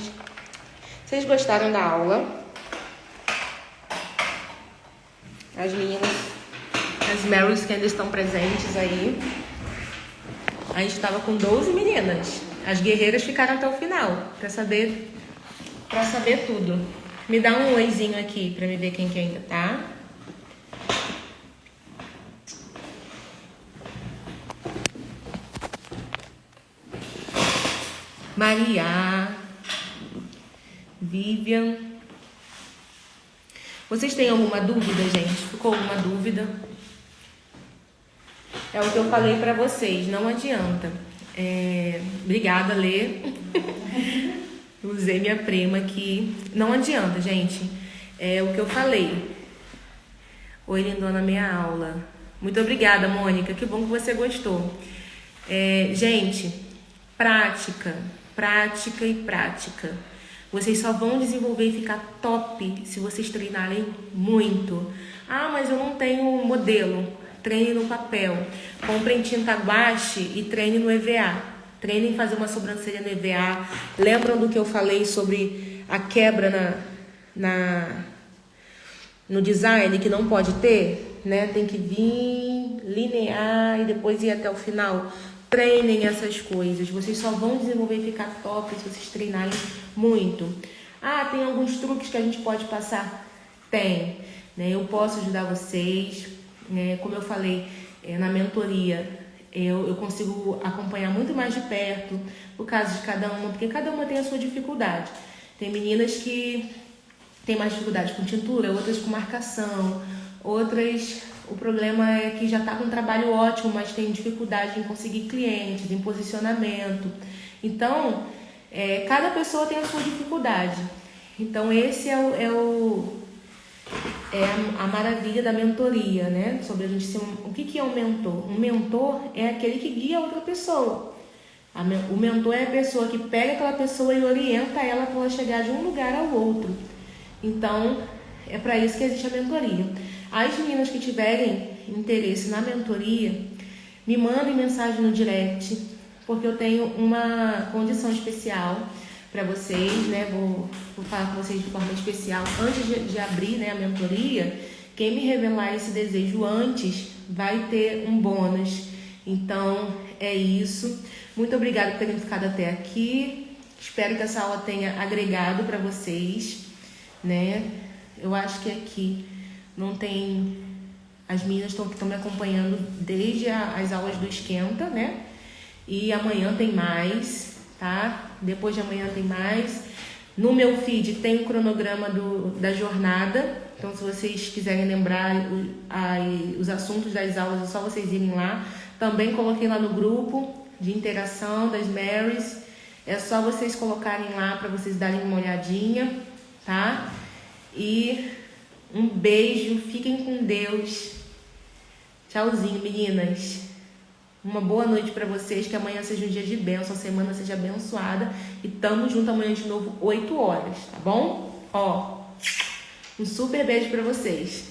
Vocês gostaram da aula? As meninas, as Marys que ainda estão presentes aí. A gente estava com 12 meninas. As guerreiras ficaram até o final para saber tudo. Me dá um oizinho aqui para me ver quem que ainda tá. Maria, Vivian. Vocês têm alguma dúvida, gente? Ficou alguma dúvida? É o que eu falei pra vocês, não adianta. Obrigada, Lê. Usei minha prima aqui. Não adianta, gente. É o que eu falei. Oi, lindona, minha aula. Muito obrigada, Mônica. Que bom que você gostou. Gente, prática e prática. Vocês só vão desenvolver e ficar top se vocês treinarem muito. Ah, mas eu não tenho modelo. Treine no papel. Comprem tinta guache e treine no EVA. Treine em fazer uma sobrancelha no EVA. Lembram do que eu falei sobre a quebra no design que não pode ter? Né? Tem que vir linear e depois ir até o final. Treinem essas coisas. Vocês só vão desenvolver e ficar top se vocês treinarem muito. Ah, tem alguns truques que a gente pode passar? Tem. Né? Eu posso ajudar vocês. Como eu falei, na mentoria, eu consigo acompanhar muito mais de perto o caso de cada uma, porque cada uma tem a sua dificuldade. Tem meninas que têm mais dificuldade com tintura, outras com marcação, outras... O problema é que já está com um trabalho ótimo, mas tem dificuldade em conseguir clientes, em posicionamento. Então, cada pessoa tem a sua dificuldade. Então, esse é a maravilha da mentoria, né? Sobre a gente ser o que é um mentor? Um mentor é aquele que guia outra pessoa. O mentor é a pessoa que pega aquela pessoa e orienta ela para ela chegar de um lugar ao outro. Então, é para isso que existe a mentoria. As meninas que tiverem interesse na mentoria, me mandem mensagem no direct, porque eu tenho uma condição especial para vocês, né? Vou falar com vocês de forma especial. Antes de abrir, né, a mentoria, quem me revelar esse desejo antes vai ter um bônus. Então, é isso. Muito obrigada por terem ficado até aqui. Espero que essa aula tenha agregado para vocês, né? Eu acho que aqui não tem... As meninas que estão me acompanhando desde as aulas do Esquenta, né? E amanhã tem mais, tá? Depois de amanhã tem mais. No meu feed tem o cronograma da jornada. Então, se vocês quiserem lembrar os assuntos das aulas, é só vocês irem lá. Também coloquei lá no grupo de interação das Marys. É só vocês colocarem lá para vocês darem uma olhadinha, tá? E um beijo, fiquem com Deus. Tchauzinho, meninas. Uma boa noite para vocês, que amanhã seja um dia de bênção, a semana seja abençoada. E tamo junto amanhã de novo, 8 horas, tá bom? Um super beijo para vocês.